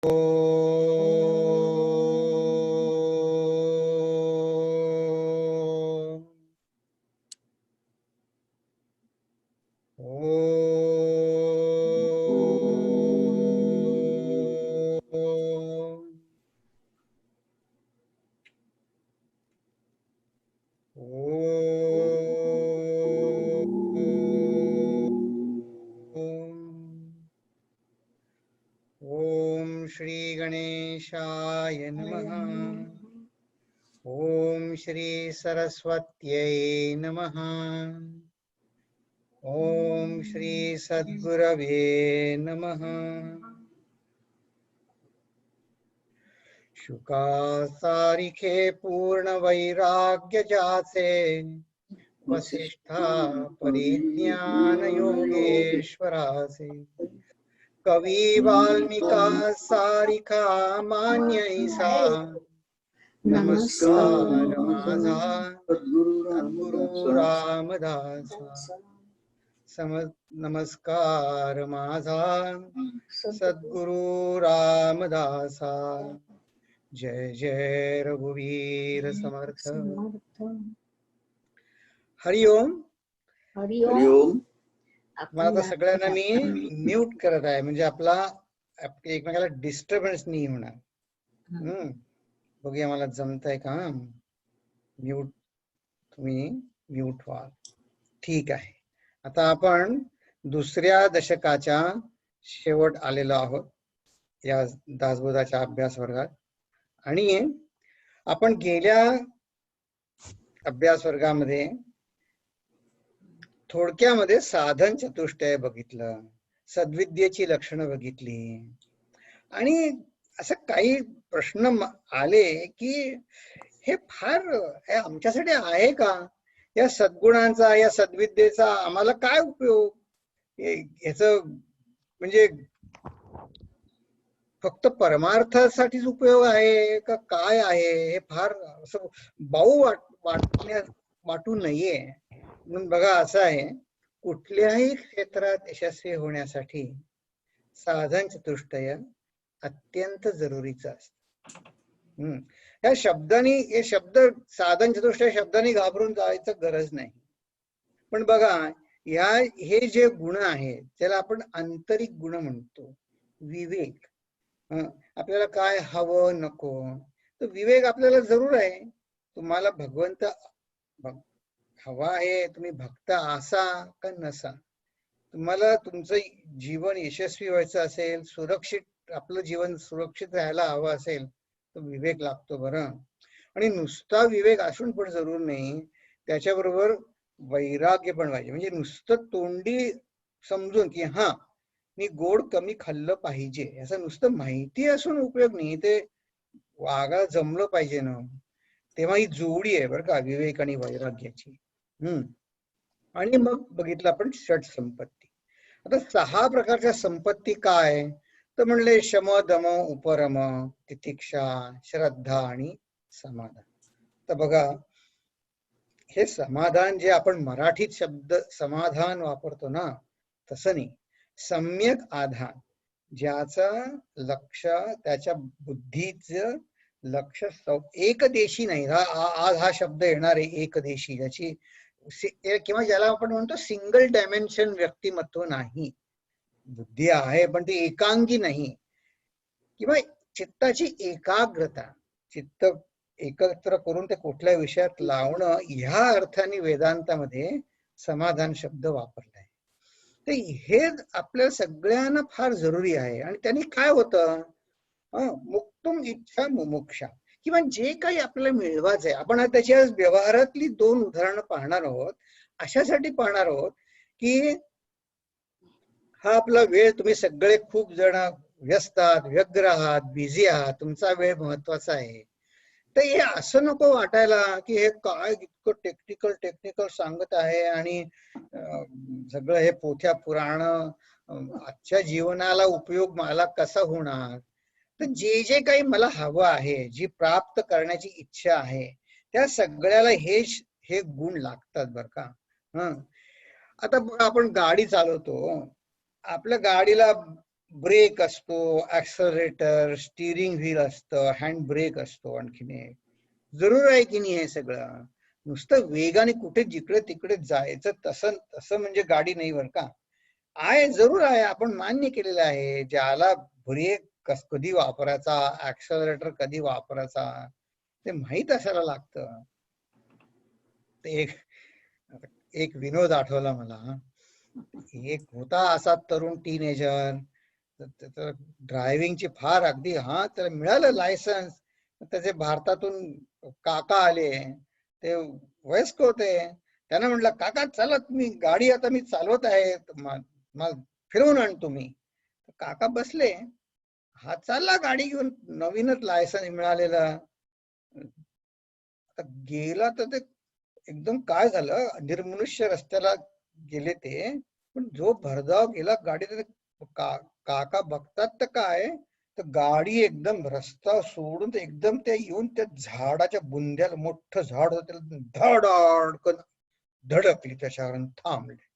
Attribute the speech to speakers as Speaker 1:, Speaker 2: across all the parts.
Speaker 1: ओम श्री गणेशाय नमः। ओम श्री सरस्वत्यै नमः। ओम श्री सद्गुरवे नमः। शुकासारिखे पूर्ण वैराग्य जाचे, वसिष्ठा परिज्ञान योगेश्वरासे। कवी वाल्मिका सारिखा मान्यैसा, नमस्कार माझा सद्गुरु रामदासा। नमस्कार माझा सद्गुरु रामदासा। जय जय रघुवीर समर्थ। हरिओम.
Speaker 2: हरिओम.
Speaker 1: मला आता सगळ्यांना मी म्यूट करत आहे, म्हणजे आपला एकमेकाला डिस्टर्बन्स नाही होणार. बघूया मला जमतंय का. म्यूट, तुम्ही म्यूट व्हा. ठीक आहे. आता आपण दुसऱ्या दशकाच्या शेवट आलेलो आहोत या दासबोधाच्या अभ्यास वर्गात. आणि आपण गेल्या अभ्यास वर्गामध्ये थोडक्यामध्ये साधन चतुष्टय बघितलं, सद्विद्येची लक्षणं बघितली, आणि असं काही प्रश्न आले की हे फार आमच्यासाठी आहे का, या सद्गुणांचा, या सद्विद्येचा आम्हाला काय उपयोग, याच म्हणजे फक्त परमार्थासाठीच उपयोग आहे का काय आहे, हे फार असं बाऊ वाटू नये. म्हणून बघा, असं आहे, कुठल्याही क्षेत्रात यशस्वी होण्यासाठी साधन चतुष्टय अत्यंत जरुरीचं असतं. या शब्दांनी, हे शब्द साधन चतुष्टय शब्दांनी घाबरून जायचं गरज नाही. पण बघा, हे जे गुण आहेत त्याला आपण आंतरिक गुण म्हणतो. विवेक, आपल्याला काय हवं नको, तर विवेक आपल्याला जरूर आहे. तुम्हाला भगवंत हवा आहे, तुम्ही भक्त असा का नसा, तुम्हाला तुमचं जीवन यशस्वी व्हायचं असेल, सुरक्षित आपलं जीवन सुरक्षित राहायला हवं असेल, तर विवेक लागतो बरं. आणि नुसता विवेक असून पण जरूर नाही, त्याच्याबरोबर वैराग्य पण पाहिजे. म्हणजे नुसतं तोंडी समजून की हा मी गोड कमी खाल्लं पाहिजे, याचं नुसतं माहिती असून उपयोग नाही, ते वागायला जमलं पाहिजे ना. तेव्हा ही जोडी आहे बरं का, विवेक आणि वैराग्याची. आणि मग बघितलं आपण षट संपत्ती. आता 6 प्रकारच्या संपत्ती काय, तर म्हणले शम दम उपरम तितिक्षा श्रद्धा आणि समाधान. तर बघा, हे समाधान जे आपण मराठीत शब्द समाधान वापरतो ना, तसं नाही. सम्यक आधान, ज्याचं लक्ष, त्याच्या बुद्धीचं लक्ष एकदेशी नाही. आज हा शब्द येणार आहे, एकदेशी, ज्याची किंवा ज्याला आपण म्हणतो सिंगल डायमेन्शन व्यक्तिमत्व नाही. बुद्धी आहे पण ती एकांगी नाही. किंवा चित्ताची एकाग्रता, चित्त एकत्र करून ते कुठल्या विषयात लावणं, ह्या अर्थाने वेदांतामध्ये समाधान शब्द वापरलाय. तर हे आपल्या सगळ्यांना फार जरुरी आहे. आणि त्यांनी काय होतं, मुक्तुम इच्छा मुमुक्षा, किंवा जे काही आपल्याला मिळवायचंय, आपण त्याच्या व्यवहारातली 2 उदाहरणं पाहणार आहोत. अशासाठी पाहणार आहोत की हा आपला वेळ, तुम्ही सगळे खूप जण व्यस्त आहात, व्यग्र आहात, बिझी आहात, तुमचा वेळ महत्वाचा आहे. तर हे असं नको वाटायला की हे काय इतकं टेक्निकल सांगत आहे, आणि सगळं हे पोथ्या पुराण आजच्या जीवनाला उपयोग मला कसा होणार. तर जे जे काही मला हवं आहे, जी प्राप्त करण्याची इच्छा आहे, त्या सगळ्याला हे गुण लागतात बर का. आता आपण गाडी चालवतो, आपल्या गाडीला ब्रेक असतो, ऍक्सलरेटर, स्टिअरिंग व्हील असतं, हँड ब्रेक असतो, आणखीन एक जरूर आहे की नाही हे सगळं. नुसतं वेगाने कुठे जिकडे तिकडे जायचं तसं तसं म्हणजे गाडी नाही बरं का. आहे, जरूर आहे, आपण मान्य केलेलं आहे. ज्याला ब्रेक कधी वापरायचा, ऍक्सलरेटर कधी वापरायचा ते माहित असायला लागतं. ते एक विनोद आठवला मला. एक होता असा तरुण टीनेजर, त्याचं ड्रायव्हिंगची फार अगदी, त्याला मिळालं लायसन्स. त्याचे भारतातून काका आले, ते वयस्क होते. त्यांना म्हटलं, काका चला तुम्ही गाडी आता मी चालवत आहे, मला फिरवून आणतो मी. काका बसले, हा चालला गाडी घेऊन, नवीनच लायसन्स मिळालेला. आता गेला तर ते एकदम काय झालं, निर्मनुष्य रस्त्याला गेले ते, पण जो भरधाव गेला गाडी, काका बघतात तर काय, तर गाडी एकदम रस्ता सोडून एकदम ते येऊन त्या झाडाच्या बुंद्याला, मोठं झाड होतं धडाडकन धडकली त्याच्यावर, थांबले.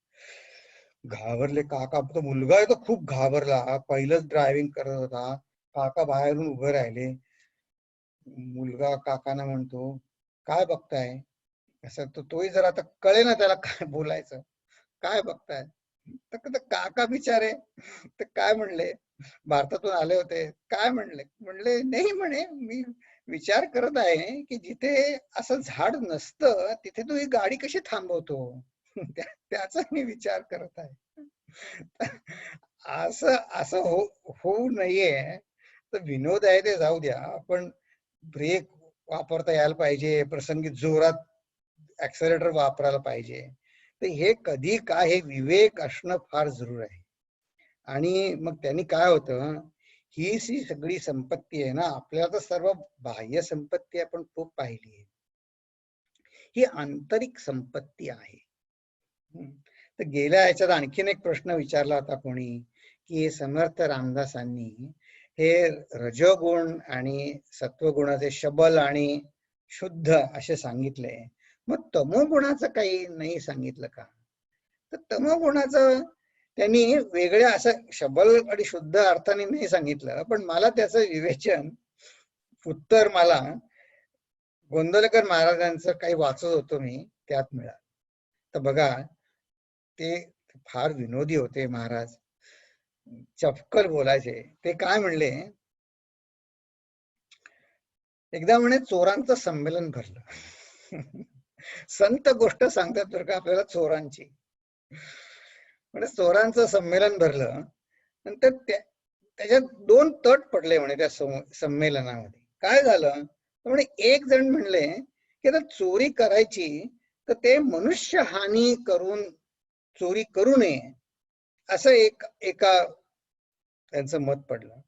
Speaker 1: घाबरले काका. तो मुलगा आहे तो खूप घाबरला, पहिलंच ड्रायव्हिंग करत होता. काका बाहेरून उभे राहिले. मुलगा काकांना म्हणतो, काय बघताय असं. तोही जरा आता कळे ना त्याला काय बोलायचं, काय बघताय. तर काका बिचारे तर काय म्हणले, भारतातून आले होते, काय म्हणले, म्हणले नाही म्हणे, मी विचार करत आहे की जिथे असं झाड नसतं तिथे तू ही गाडी कशी थांबवतो, त्याचा मी विचार करत आहे. असं असं होऊ नये. तर विनोद आहे ते जाऊ द्या, पण ब्रेक वापरता यायला पाहिजे, प्रसंगी जोरात ऍक्सलेटर वापरायला पाहिजे. तर हे कधी काय, हे विवेक असणं फार जरूर आहे. आणि मग त्यांनी काय होतं, ही सगळी संपत्ती आहे ना, आपल्याला तर सर्व बाह्य संपत्ती आपण खूप पाहिली आहे, ही आंतरिक संपत्ती आहे. तर गेल्या याच्यात आणखीन एक प्रश्न विचारला होता कोणी, की समर्थ रामदासांनी हे रजोगुण आणि सत्वगुणाचे शबल आणि शुद्ध असे सांगितले, मग तमोगुणाचं काही नाही सांगितलं का. तर तमोगुणाचं त्यांनी वेगळ्या असं शबल आणि शुद्ध अर्थाने नाही सांगितलं, पण मला त्याचं विवेचन, उत्तर मला गोंदवलेकर महाराजांचं काही वाचत होतो मी, त्यात मिळालं. तर बघा, ते फार विनोदी होते महाराज, चपकल बोलायचे. ते काय म्हणले, एकदा म्हणे चोरांचं संमेलन भरलं. संत गोष्ट सांगतात बरं का आपल्याला चोरांची. म्हणजे चोरांचं संमेलन भरलं, नंतर त्याच्यात 2 तट पडले म्हणे त्या संमेलनामध्ये. काय झालं म्हणे, एक जण म्हणले की आता चोरी करायची तर ते मनुष्य हानी करून चोरी करू नये, असं एका त्यांचं मत पडलं.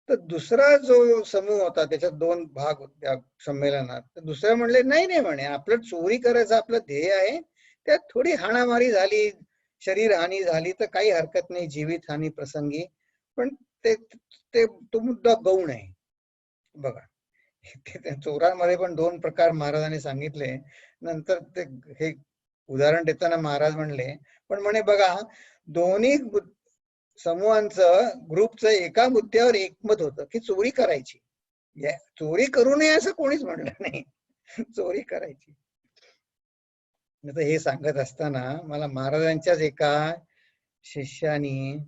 Speaker 1: तर दुसरा जो समूह होता, त्याच्यात 2 भाग त्या संमेलनात, तर दुसरे म्हणले नाही नाही म्हणे, आपलं चोरी करायचं आपलं ध्येय आहे, त्यात थोडी हाणामारी झाली, शरीर हानी झाली तर काही हरकत नाही, जीवित हानी प्रसंगी, पण ते तो मुद्दा गौण आहे. बघा, चोरांमध्ये पण 2 प्रकार महाराजांनी सांगितले. नंतर ते हे उदाहरण देताना महाराज म्हणले, पण म्हणे बघा, दोन्ही समूहांचं, ग्रुपचं एका मुद्द्यावर एकमत होतं की चोरी करायची, चोरी करू नये असं कोणीच म्हणलं नाही, चोरी करायची. हे सांगत असताना मला महाराजांच्याच एका शिष्यानी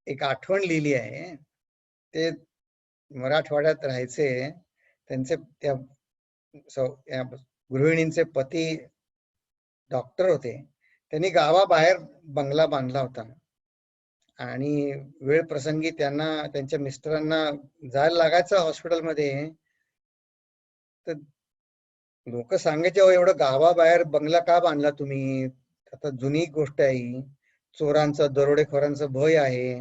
Speaker 1: एक आठवण लिहिली आहे. ते मराठवाड्यात राहायचे, त्यांचे त्या गृहिणींचे पती डॉक्टर होते. त्यांनी गावाबाहेर बंगला बांधला होता आणि वेळ प्रसंगी त्यांना, त्यांच्या मिस्टरांना जायला लागायचं हॉस्पिटलमध्ये. तर लोक सांगायचे, एवढं गावाबाहेर बंगला का बांधला तुम्ही, आता जुनी गोष्ट आहे, चोरांचं दरोडेखोरांचं भय आहे.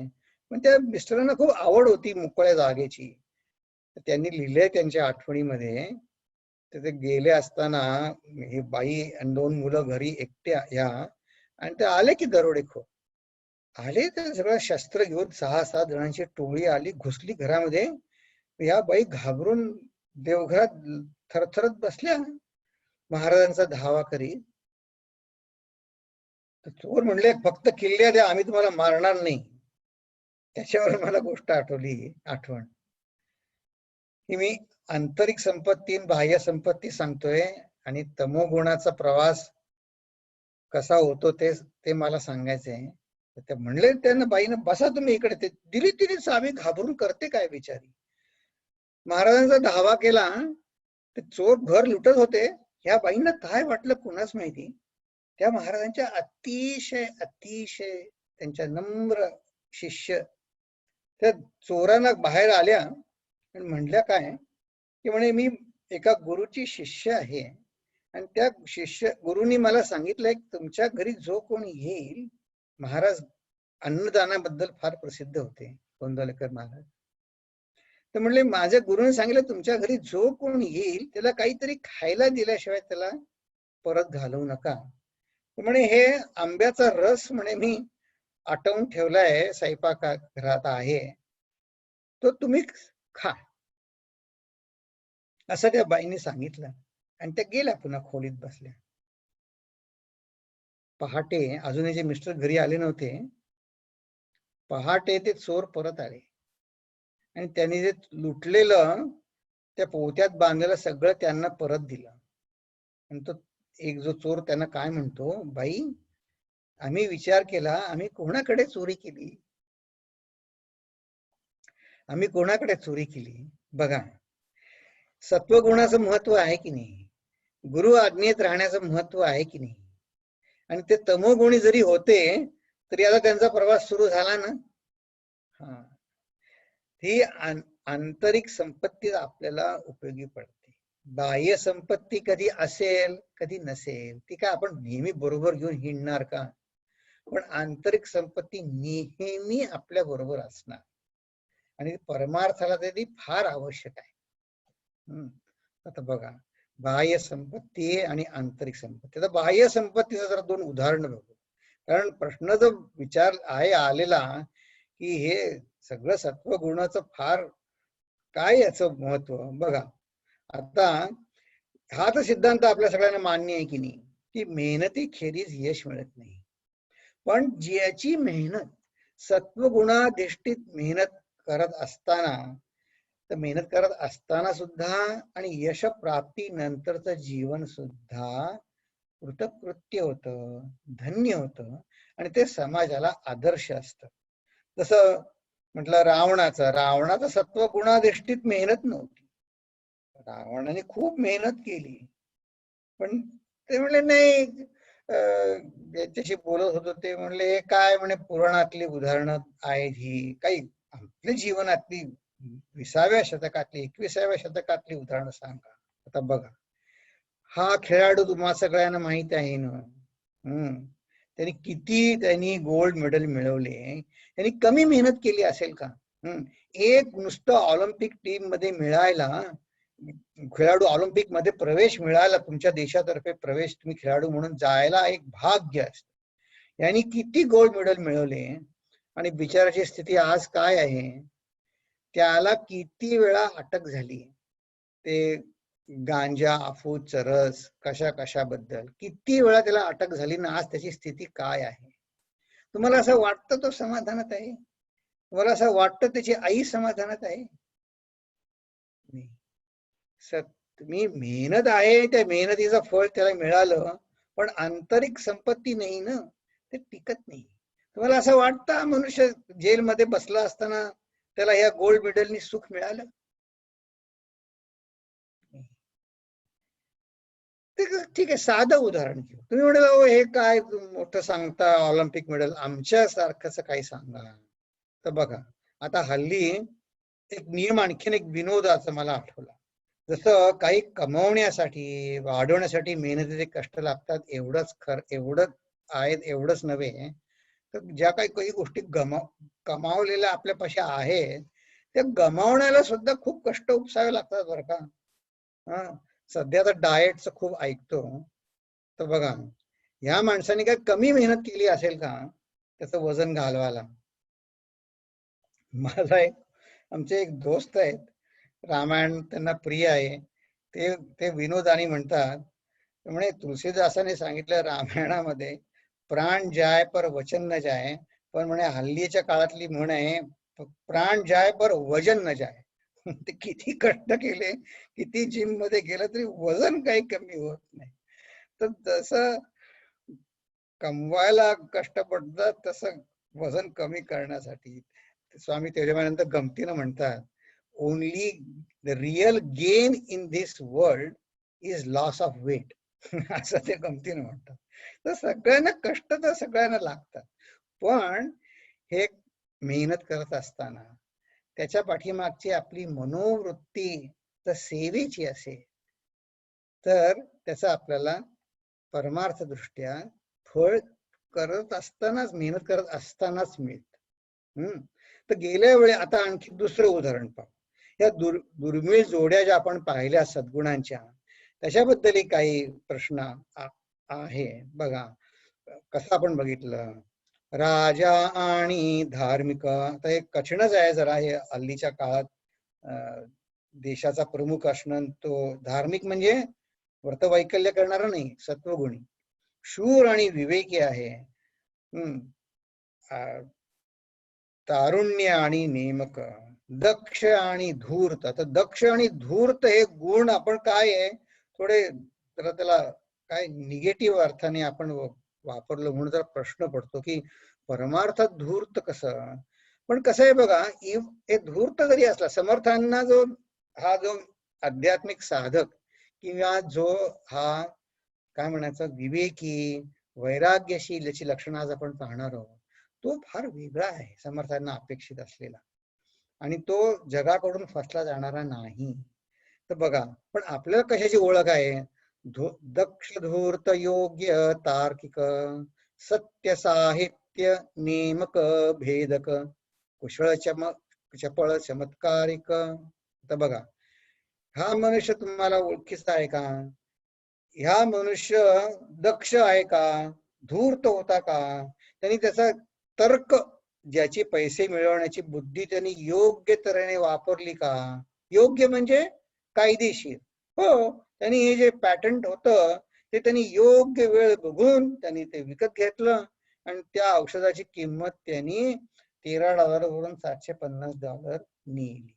Speaker 1: पण त्या मिस्टरांना खूप आवड होती मोकळ्या जागेची. त्यांनी लिहिलंय त्यांच्या आठवणीमध्ये, ते गेले असताना ही बाई आणि 2 मुलं घरी एकट्या ह्या, आणि ते आले की दरोडेखोर आले, तर सगळं शस्त्र घेऊन 6-7 जणांची टोळी आली, घुसली घरामध्ये. या बाई घाबरून देवघरात थरथरत बसल्या, महाराजांचा धावा करीत. तर चोर म्हणले, फक्त किल्ल्या द्या, आम्ही तुम्हाला मारणार नाही. त्याच्यावर मला गोष्ट आठवण की मी आंतरिक संपत्ती आणि बाह्य संपत्ती सांगतोय आणि तमोगुणाचा प्रवास कसा होतो ते मला सांगायचंय. ते म्हणले त्यांना, बाईनं बसा तुम्ही इकडे. ते दिली तिने चावी. घाबरून करते काय बिचारी. महाराजांचा धावा केला. ते चोर घर लुटत होते. ह्या बाईंना काय वाटलं कुणाच माहिती. त्या महाराजांच्या अतिशय अतिशय त्यांच्या नम्र शिष्य त्या चोरांना बाहेर आल्या आणि म्हणल्या काय की म्हणे मी एका गुरुची शिष्य आहे आणि त्या गुरुनी मला सांगितलंय तुमच्या घरी जो कोणी येईल, महाराज अन्नदानाबद्दल फार प्रसिद्ध होते गोंदवलेकर महाराज. तर म्हणले माझ्या गुरुने सांगितलं तुमच्या घरी जो कोण येईल त्याला काहीतरी खायला दिल्याशिवाय त्याला परत घालवू नका. म्हणे हे आंब्याचा रस म्हणे मी आटवून ठेवलाय स्वयंपाकघरात आहे, तो तुम्ही खा, असं त्या बाईने सांगितलं. आणि त्या गेल्या पुन्हा खोलीत बसल्या. पहाटे अजूनही जे मिस्टर घरी आले नव्हते. पहाटे ते चोर परत आले आणि त्यांनी जे लुटलेलं त्या पोत्यात बांधलेलं सगळं त्यांना परत दिलं. आणि तो एक जो चोर त्यांना काय म्हणतो, बाई आम्ही विचार केला आम्ही कोणाकडे चोरी केली, आम्ही कोणाकडे चोरी केली. बघा सत्वगुणाचं महत्व आहे की नाही, गुरु आज्ञेत राहण्याचं महत्व आहे की नाही. आणि ते तमोगुणी जरी होते तरी आता त्यांचा प्रवास सुरू झाला ना. हा, ही आंतरिक संपत्ती आपल्याला उपयोगी पडते. बाह्य संपत्ती कधी असेल कधी नसेल, ती काय आपण नेहमी बरोबर घेऊन हिंडणार का. पण आंतरिक संपत्ती नेहमी आपल्या बरोबर असणार आणि परमार्थाला ती फार आवश्यक आहे. आता बघा बाह्य संपत्ती आणि आंतरिक संपत्ती. आता बाह्य संपत्तीचं जरा दोन उदाहरणं बघू. कारण प्रश्न जो विचार आहे आलेला की हे सगळं सत्वगुणाचं फार काय याचं महत्व. बघा आता हा तर सिद्धांत आपल्या सगळ्यांना मान्य आहे की नाही की मेहनती खेरीज यश मिळत नाही. पण ज्याची मेहनत सत्वगुणाधिष्ठित मेहनत करत असताना सुद्धा आणि यश प्राप्ती नंतरचं जीवन सुद्धा कृतकृत्य होतं, धन्य होतं आणि ते समाजाला आदर्श असतं. जसं म्हटलं रावणाचं सत्वगुणाधिष्ठित मेहनत नव्हती. रावणाने खूप मेहनत केली पण ते म्हणले नाही. ज्याच्याशी बोलत होतो ते म्हणले काय म्हणे पुराणातली उदाहरणं आहेत ही, काही आपल्या जीवनातली 20व्या शतकातली 21व्या शतकातली उदाहरणं सांगा. आता बघा हा खेळाडू तुम्हाला सगळ्यांना माहित आहे ना. त्यांनी गोल्ड मेडल मिळवले. त्यांनी कमी मेहनत केली असेल का. एक नुसतं ऑलिम्पिक टीम मध्ये मिळायला, खेळाडू ऑलिम्पिक मध्ये प्रवेश मिळाला, तुमच्या देशातर्फे प्रवेश तुम्ही खेळाडू म्हणून जायला एक भाग्य असतं. यांनी किती गोल्ड मेडल मिळवले आणि बिचाराची स्थिती आज काय आहे. त्याला किती वेळा अटक झाली. ते गांजा अफू चरस कशाबद्दल किती वेळा त्याला अटक झाली ना. आज त्याची स्थिती काय आहे. तुम्हाला असं वाटतं तो समाधानात आहे. तुम्हाला असं वाटतं त्याची आई समाधानात आहे. तुम्ही मेहनत आहे, त्या मेहनतीचं फळ त्याला मिळालं पण आंतरिक संपत्ती नाही ना, ते टिकत नाही. तुम्हाला असं वाटतं मनुष्य जेलमध्ये बसला असताना त्याला या गोल्ड मेडलनी सुख मिळालं. ठीक आहे साधं उदाहरण घेऊ. तुम्ही म्हणाल हे काय मोठं सांगता ऑलिम्पिक मेडल, आमच्या सारखंच काही सांगा. तर बघा आता हल्ली एक नियम, आणखीन एक विनोदाचा मला आठवला. जसं काही कमवण्यासाठी वाढवण्यासाठी मेहनतीचे कष्ट लागतात एवढंच आहेत, एवढंच नव्हे तर ज्या काही गोष्टी कमावलेल्या आपल्यापाशी आहेत त्या गमावण्याला सुद्धा खूप कष्ट उपसावे लागतात बरं का. सध्या तर डाएटचं खूप ऐकतो. तर बघा ह्या माणसाने काय कमी मेहनत केली असेल का त्याचं वजन घालवायला. माझा आमचे एक दोस्त आहेत, रामायण त्यांना प्रिय आहे. ते विनोदाने म्हणतात, म्हणे तुलसीदासाने सांगितलं रामायणामध्ये प्राण जाय पर वचन न जाय. पण म्हणे हल्लीच्या काळातली म्हण आहे प्राण जाय पर वजन न जाय. ते किती कष्ट केले, किती जिम मध्ये गेलं तरी वजन काही कमी होत नाही. तर जसं कमवायला कष्ट पडतात तसं वजन कमी करण्यासाठी स्वामी तेजानंद गमतीनं म्हणतात, only the real gain in this world is loss of weight. असं ते गमतीनं म्हणतात. तर सगळ्यांना कष्ट तर सगळ्यांना लागतात, पण हे मेहनत करत असताना त्याच्या पाठीमागची आपली मनोवृत्ती तर सेवेची असेल तर त्याचा आपल्याला परमार्थ दृष्ट्या फळ करत असतानाच, मेहनत करत असतानाच मिळत. तर गेल्या वेळी आता आणखी दुसरं उदाहरण पाहू. या दुर्मिळ जोड्या ज्या आपण पाहिल्या सद्गुणांच्या, त्याच्याबद्दल काही प्रश्न आहे बघा. कसं आपण बघितलं, राजा आणि धार्मिक. आता हे कठीणच आहे जरा हे हल्लीच्या काळात. देशाचा प्रमुख असणं तो धार्मिक म्हणजे व्रतवैकल्य करणारा नाही, सत्वगुणी, शूर आणि विवेकी आहे. तारुण्य आणि नेमक, दक्ष आणि धूर्त. आता दक्ष आणि धूर्त हे गुण आपण काय आहे थोडे जरा त्याला काय निगेटिव्ह अर्थाने आपण वापरलं म्हणून जरा प्रश्न पडतो की परमार्थात धूर्त कसं. पण कसं आहे बघा, हे धूर्त जरी असला, समर्थांना जो आध्यात्मिक साधक किंवा जो हा काय म्हणायचं विवेकी वैराग्यशील याची लक्षणं आज आपण पाहणार आहोत, तो फार वेगळा आहे समर्थांना अपेक्षित असलेला, आणि तो जगाकडून फसला जाणारा नाही. तर बघा, पण आपल्याला कशाची ओळख आहे? दक्ष धूर्त योग्य तार्किक सत्य साहित्य नेमक भेदक कुशळ चपळ चमत्कारिक. तर बघा, हा मनुष्य तुम्हाला ओळखीचा आहे का? ह्या मनुष्य दक्ष आहे का? धूर्त होता का? त्यांनी त्याचा तर्क, ज्याची पैसे मिळवण्याची बुद्धी त्यांनी योग्य तऱ्हेने वापरली का? योग्य म्हणजे कायदेशीर. हो, त्यांनी हे जे पॅटंट होतं ते त्यांनी योग्य वेळ बघून त्यांनी ते विकत घेतलं आणि त्या औषधाची किंमत त्यांनी $13 वरून $750 नेली.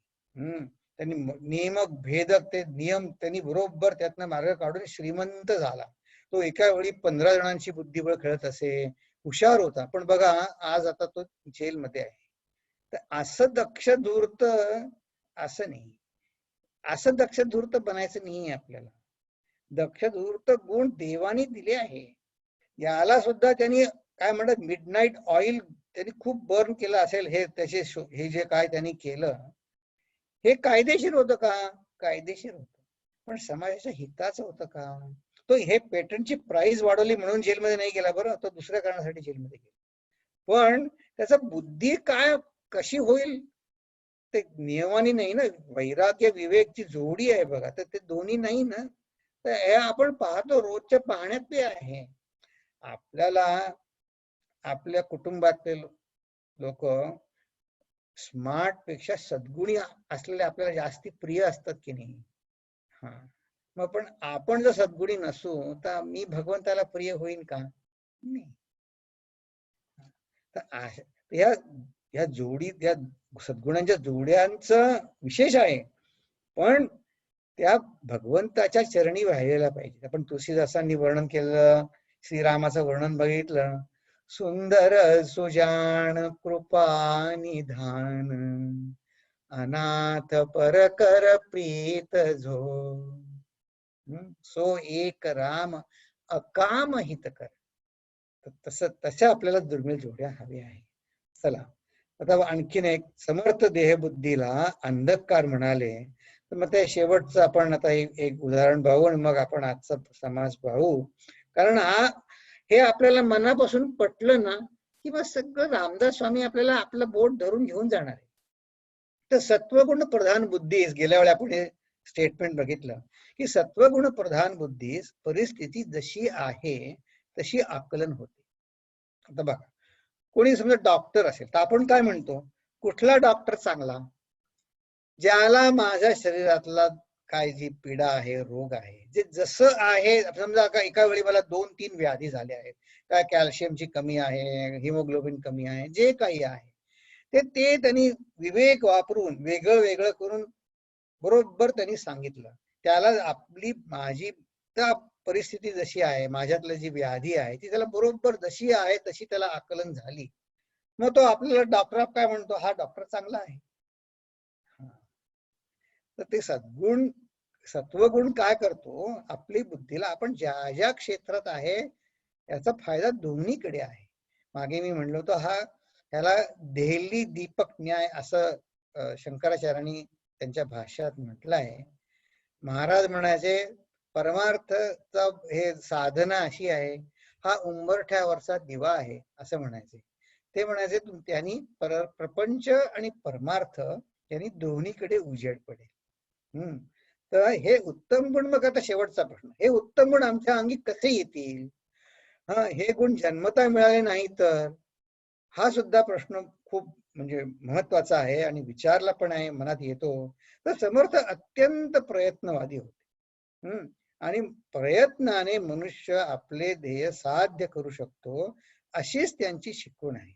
Speaker 1: त्यांनी नियमक भेदक ते नियम त्यांनी बरोबर त्यातनं मार्ग काढून श्रीमंत झाला. तो एका वेळी 15 जणांची बुद्धिबळ खेळत असे, हुशार होता. पण बघा, आज आता तो जेलमध्ये आहे. तर असं दक्ष धूर्त असं नाही, असं दक्ष धूर्त बनायचं नाही आपल्याला. दक्ष धूर्त गुण देवाने दिले आहे. याला सुद्धा त्यांनी काय म्हणतात मिडनाईट ऑइल त्यांनी खूप बर्न केलं असेल. हे जे काय त्यांनी केलं हे कायदेशीर होतं का? कायदेशीर होतं, पण समाजाच्या हिताचं होतं का? तो हे पेटंटची प्राइस वाढवली म्हणून जेलमध्ये नाही गेला, बरं, तो दुसऱ्या कारणासाठी जेलमध्ये गेला. पण त्याचा बुद्धी काय कशी होईल ते नियमाने नाही ना. वैराग्य विवेकची जोडी आहे बघा, तर ते दोन्ही नाही ना. तर हे आपण पाहतो, रोजच्या पाहण्यात ते आहे. आपल्याला आपल्या कुटुंबातले लोक स्मार्ट पेक्षा सद्गुणी असलेले आपल्याला जास्ती प्रिय असतात की नाही? हा, मग पण आपण जर सद्गुणी नसू तर मी भगवंताला प्रिय होईन का? नाही. तर या जोडी, या सद्गुणांच्या जोड्यांचं विशेष आहे, पण त्या भगवंताच्या चरणी वाहिलेल्या पाहिजे. आपण तुलसीदासांनी वर्णन केलं, श्रीरामाचं वर्णन बघितलं, सुंदर सुजान कृपा निधान अनाथ परकर प्रीत झो सो एक राम अकाम हित कर. तशा आपल्याला दुर्मिळ जोड्या हव्या आहे. चला, आता आणखीन एक, समर्थ देहबुद्धीला अंधकार म्हणाले. तर मग ते शेवटचं आपण आता एक उदाहरण पाहू आणि मग आपण आजचा समाज पाहू. कारण हे आपल्याला मनापासून पटलं ना की बस सगळं रामदास स्वामी आपल्याला आपलं बोट धरून घेऊन जाणार आहे. तर सत्वगुण प्रधान बुद्धीस, गेल्या वेळी आपण हे स्टेटमेंट बघितलं की सत्वगुण प्रधान बुद्धीस परिस्थिती जशी आहे तशी आकलन होते. आता बघा, कोणी समजा डॉक्टर असेल तर आपण काय म्हणतो, कुठला डॉक्टर चांगला? ज्याला माझ्या शरीरातला काय जी पीडा आहे, रोग आहे, जे जसं आहे, समजा एका वेळी मला 2-3 व्याधी झाल्या आहेत, काय कॅल्शियमची कमी आहे, हिमोग्लोबिन कमी आहे, जे काही आहे, ते त्यांनी विवेक वापरून वेगळं वेगळं करून बरोबर त्यांनी सांगितलं. त्याला आपली माझी त्या परिस्थिती जशी आहे, माझ्यातलं जी व्याधी आहे ती त्याला बरोबर जशी आहे तशी त्याला आकलन झाली. मग तो आपल्याला डॉक्टर काय म्हणतो, हा डॉक्टर चांगला आहे. तर ते सत्वगुण काय करतो, आपली बुद्धीला आपण ज्या ज्या क्षेत्रात आहे याचा फायदा दोन्हीकडे आहे. मागे मी म्हणलो होतो ह्याला देहली दीपक न्याय असं शंकराचार्यांनी त्यांच्या भाष्यात म्हटलं आहे. महाराज म्हणायचे परमार्थचा हे साधना अशी आहे, हा उंबरठ्यावरचा दिवा आहे असं म्हणायचे. ते म्हणायचे त्यांनी प्रपंच आणि परमार्थ यांनी दोन्हीकडे उजेड पडेल. तर हे उत्तम गुण, मग आता शेवटचा प्रश्न, हे उत्तम गुण आमच्या अंगी कसे येतील? हे गुण जन्मता मिळाले नाही तर, हा सुद्धा प्रश्न खूप म्हणजे महत्वाचा आहे आणि विचारला पण आहे, मनात येतो. तर समर्थ अत्यंत प्रयत्नवादी होते आणि प्रयत्नाने मनुष्य आपले ध्येय साध्य करू शकतो, अशीच त्यांची शिकवण आहे.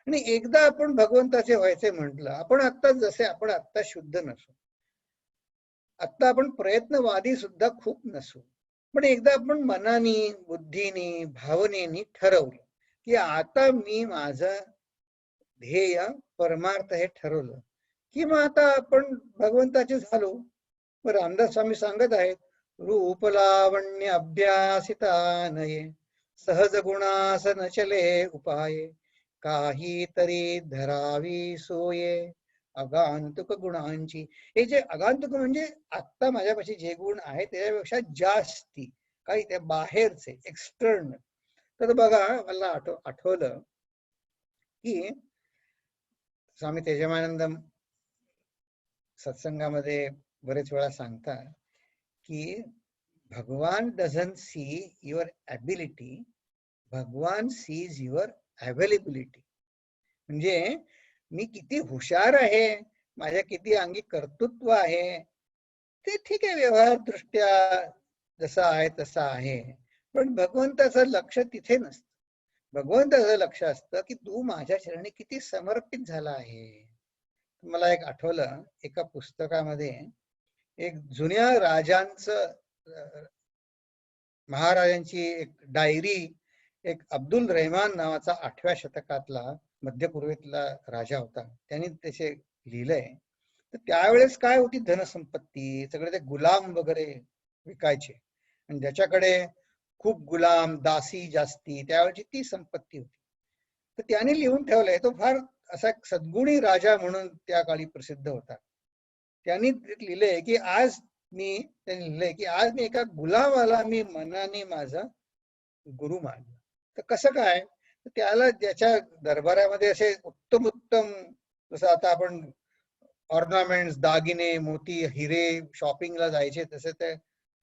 Speaker 1: आणि एकदा आपण भगवंताचे व्हायचे म्हटलं, आपण आत्ता शुद्ध नसू, आत्ता आपण प्रयत्नवादी सुद्धा खूप नसू, पण एकदा आपण मनाने बुद्धीने भावनेने ठरवलं की आता मी माझं ध्येय परमार्थ हे ठरवलं की मग आता आपण भगवंताचे झालो. रामदास स्वामी सांगत आहेत, रूप लावण्य अभ्यासिता नये, सहज गुणास न चले उपाये, काही तरी धरावी सोये अगांतुक गुणांची. हे जे अगांतुक म्हणजे आता माझ्यापाशी जे गुण आहे त्याच्यापेक्षा जास्ती काही त्या बाहेरचे एक्सटर्नल. तर बघा मला आठवलं की स्वामी तेजमानंद सत्संगामध्ये बरेच वेळा सांगतात की भगवान डझंट सी युअर ॲबिलिटी, भगवान सीज युअर अवेलेबिलिटी. म्हणजे मी किती हुशार आहे, माझ्या किती अंगी कर्तृत्व आहे, ते ठीक आहे व्यवहार दृष्ट्या जसं आहे तसं आहे, पण भगवंताचं लक्ष तिथे नसतं. भगवंताचं लक्ष असतं की तू माझ्या चरणी किती समर्पित झाला आहे. मला एक आठवलं, एका पुस्तकामध्ये एक जुन्या राजांचं महाराजांची एक डायरी, एक अब्दुल रहमान नावाचा 8व्या शतकातला मध्यपूर्वेतला राजा होता, त्यांनी त्याचे लिहिलंय. तर त्यावेळेस काय होती धनसंपत्ती, सगळे ते गुलाम वगैरे विकायचे आणि ज्याच्याकडे खूप गुलाम दासी जास्ती, त्यावेळेची ती संपत्ती होती. तर त्याने लिहून ठेवलंय, तो फार असा सद्गुणी राजा म्हणून त्या काळी प्रसिद्ध होता. त्यांनी लिहिलंय की त्यांनी लिहिलंय की आज मी एका गुलामाला मी मनाने माझा गुरु मानला. तर कसं काय, त्याला ज्याच्या दरबारामध्ये असे उत्तम उत्तम, जसं आता आपण ऑर्नामेंट्स, दागिने, मोती, हिरे शॉपिंगला जायचे, तसे ते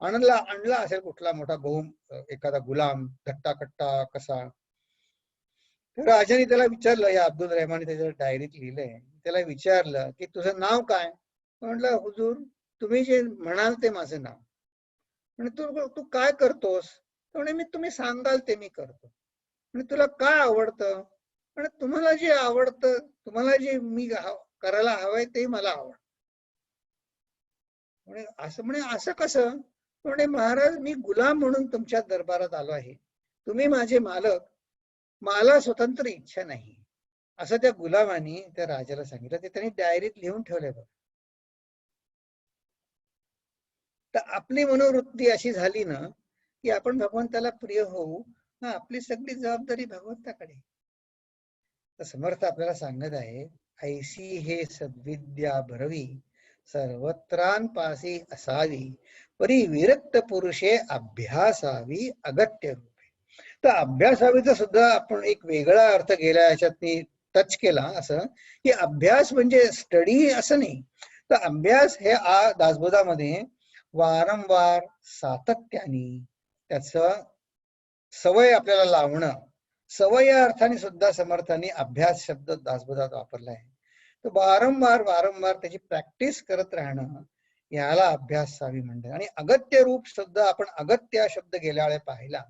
Speaker 1: आणला असेल कुठला मोठा एखादा गुलाम धट्टा कसा. तर राजाने त्याला विचारलं, या अब्दुल रहमानने त्याच्या डायरीत लिहिलंय, त्याला विचारलं की तुझं नाव काय? म्हटलं हुजूर तुम्ही जे म्हणाल ते माझं नाव. म्हणजे तू काय करतोस? म्हणे मी तुम्ही सांगाल ते मी करतो. म्हणजे तुला काय आवडतं? म्हणजे तुम्हाला जे आवडतं, तुम्हाला जे मी करायला हवंय ते मला आवडतं. म्हणे असं कसं? म्हणे महाराज मी गुलाम म्हणून तुमच्या दरबारात आलो आहे, तुम्ही माझे मालक, मला स्वतंत्र इच्छा नाही, असं त्या गुलामाने त्या राजाला सांगितलं. ते त्यांनी डायरीत लिहून ठेवलंय बघ. तर आपली मनोवृत्ती अशी झाली ना की आपण भगवंताला प्रिय होऊ, आपली सगळी जबाबदारी भगवंताकडे. तर समर्थ आपल्याला सांगत आहे, ऐसी हे सद्विद्या भरवी, सर्वत्रांपासी असावी, परी विरक्त पुरुषे अभ्यासावी अगत्य रूपे. तर अभ्यासावीचा सुद्धा आपण एक वेगळा अर्थ गेल्या याच्यात टच केला, असं की अभ्यास म्हणजे स्टडी असं नाही. तर अभ्यास हे दासबोधामध्ये वारंवार सातत्याने त्याच सवय आपल्याला लावणं, सवय या अर्थाने सुद्धा समर्थांनी अभ्यास शब्द दासबोधात वापरला आहे. तर वारंवार त्याची प्रॅक्टिस करत राहणं याला अभ्यासावी म्हणतात. आणि अगत्य रूप शब्द, आपण अगत्य शब्द गेल्या वेळेला पाहिला,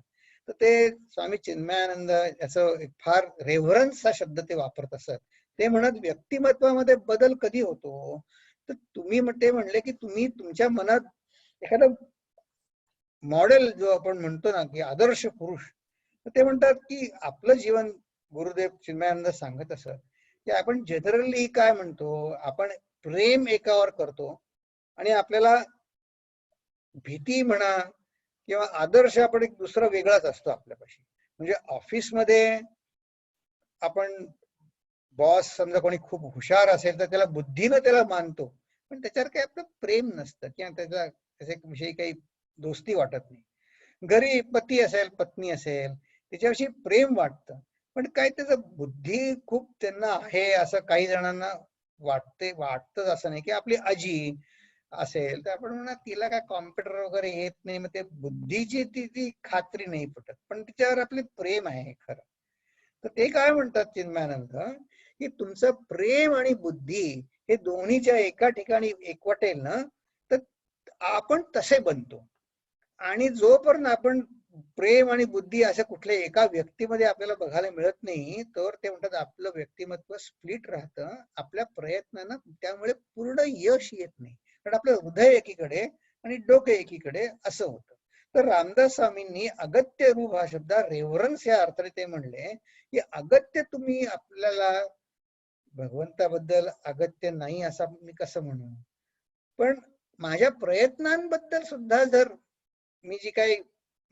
Speaker 1: तर ते स्वामी चिन्मयानंद याचं एक फार रेव्हरन्स हा शब्द ते वापरत असत. ते म्हणत व्यक्तिमत्वामध्ये बदल कधी होतो, तर तुम्ही ते म्हणले की तुम्ही तुमच्या मनात एखादं मॉडेल जो आपण म्हणतो ना की आदर्श पुरुष, तर ते म्हणतात की आपलं जीवन, गुरुदेव चिन्मयानंद सांगत असत की आपण जनरली काय म्हणतो, आपण प्रेम एकावर करतो आणि आपल्याला भीती म्हणा किंवा आदर्श आपण एक दुसरा वेगळाच असतो आपल्यापाशी. म्हणजे ऑफिसमध्ये आपण बॉस समजा कोणी खूप हुशार असेल तर त्याला बुद्धीनं त्याला मानतो, पण त्याच्यावर काही आपलं प्रेम नसतं किंवा त्याच्याविषयी काही दोस्ती वाटत नाही. घरी पती असेल पत्नी असेल त्याच्याविषयी प्रेम वाटतं, पण काय त्याचं बुद्धी खूप त्यांना आहे असं काही जणांना वाटतच असं नाही. की आपली आजी असेल तर आपण म्हणा तिला काय कॉम्प्युटर वगैरे येत नाही, मग ते बुद्धीची ती खात्री नाही पटत, पण तिच्यावर आपले प्रेम आहे खरं. तर ते काय म्हणतात चिन्मयानंद की तुमचं प्रेम आणि बुद्धी हे दोन्हीच्या एका ठिकाणी एकवटेल ना, तर आपण तसे बनतो. आणि जोपर्यंत आपण प्रेम आणि बुद्धी अशा कुठल्या एका व्यक्तीमध्ये आपल्याला बघायला मिळत नाही, तर ते म्हणतात आपलं व्यक्तिमत्व स्प्लिट राहतं, आपल्या प्रयत्नांना त्यामुळे पूर्ण यश येत नाही, कारण आपलं हृदय एकीकडे आणि डोके एकीकडे असं होतं. तर रामदास स्वामींनी अगत्य रूप हा शब्द रेव्हरन्स या अर्थाने ते म्हणले की अगत्य तुम्ही आपल्याला भगवंताबद्दल अगत्य नाही असं मी कसं म्हणू, पण माझ्या प्रयत्नांबद्दल सुद्धा जर मी जी काही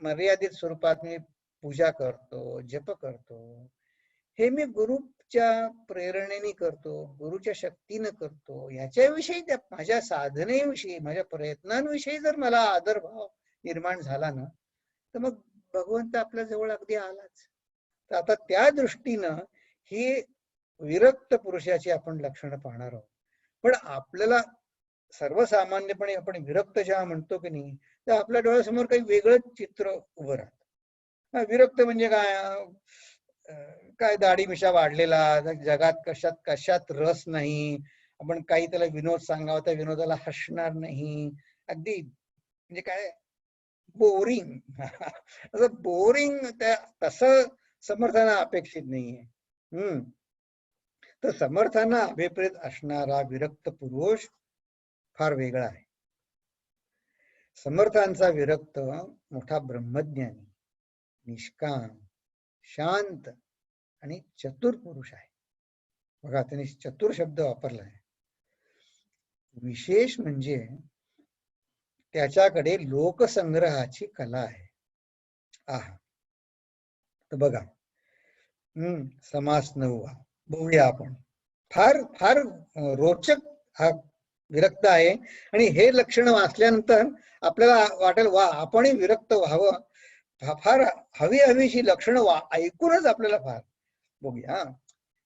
Speaker 1: मर्यादित स्वरूपात मी पूजा करतो, जप करतो, हे मी गुरुच्या प्रेरणेने करतो, गुरुच्या शक्तीनं करतो, याच्याविषयी त्या माझ्या साधनेविषयी माझ्या प्रयत्नांविषयी जर मला आदरभाव निर्माण झाला ना, तर मग भगवंत आपल्या जवळ अगदी आलाच. तर आता त्या दृष्टीनं ही विरक्त पुरुषाची आपण लक्षणं पाहणार आहोत. पण आपल्याला सर्वसामान्यपणे आपण विरक्त जेव्हा म्हणतो की नाही, तर आपल्या डोळ्यासमोर काही वेगळं चित्र उभं राहतं. विरक्त म्हणजे काय दाढी मिशा वाढलेला, जगात कशात रस नाही, आपण काही त्याला विनोद सांगावा त्या विनोदाला हसणार नाही, अगदी म्हणजे काय बोरिंग असं बोरिंग, त्या तसं समर्थांना अपेक्षित नाहीये. तर समर्थांना अभिप्रेत असणारा विरक्त पुरुष फार वेगळा आहे. समर्थांचा विरक्त मोठा ब्रह्मज्ञानी, निष्काम, शांत आणि चतुर पुरुष आहे. बघा त्यांनी चतुर शब्द वापरला आहे. विशेष म्हणजे त्याच्याकडे लोकसंग्रहाची कला आहे. आहा, तर बघा समास 9 बघूया आपण. फार फार रोचक हा विरक्त आहे, आणि हे लक्षण वाचल्यानंतर आपल्याला वाटेल वा आपणही विरक्त व्हावं. फार हवीशी लक्षणं ऐकूनच आपल्याला फार बघूया.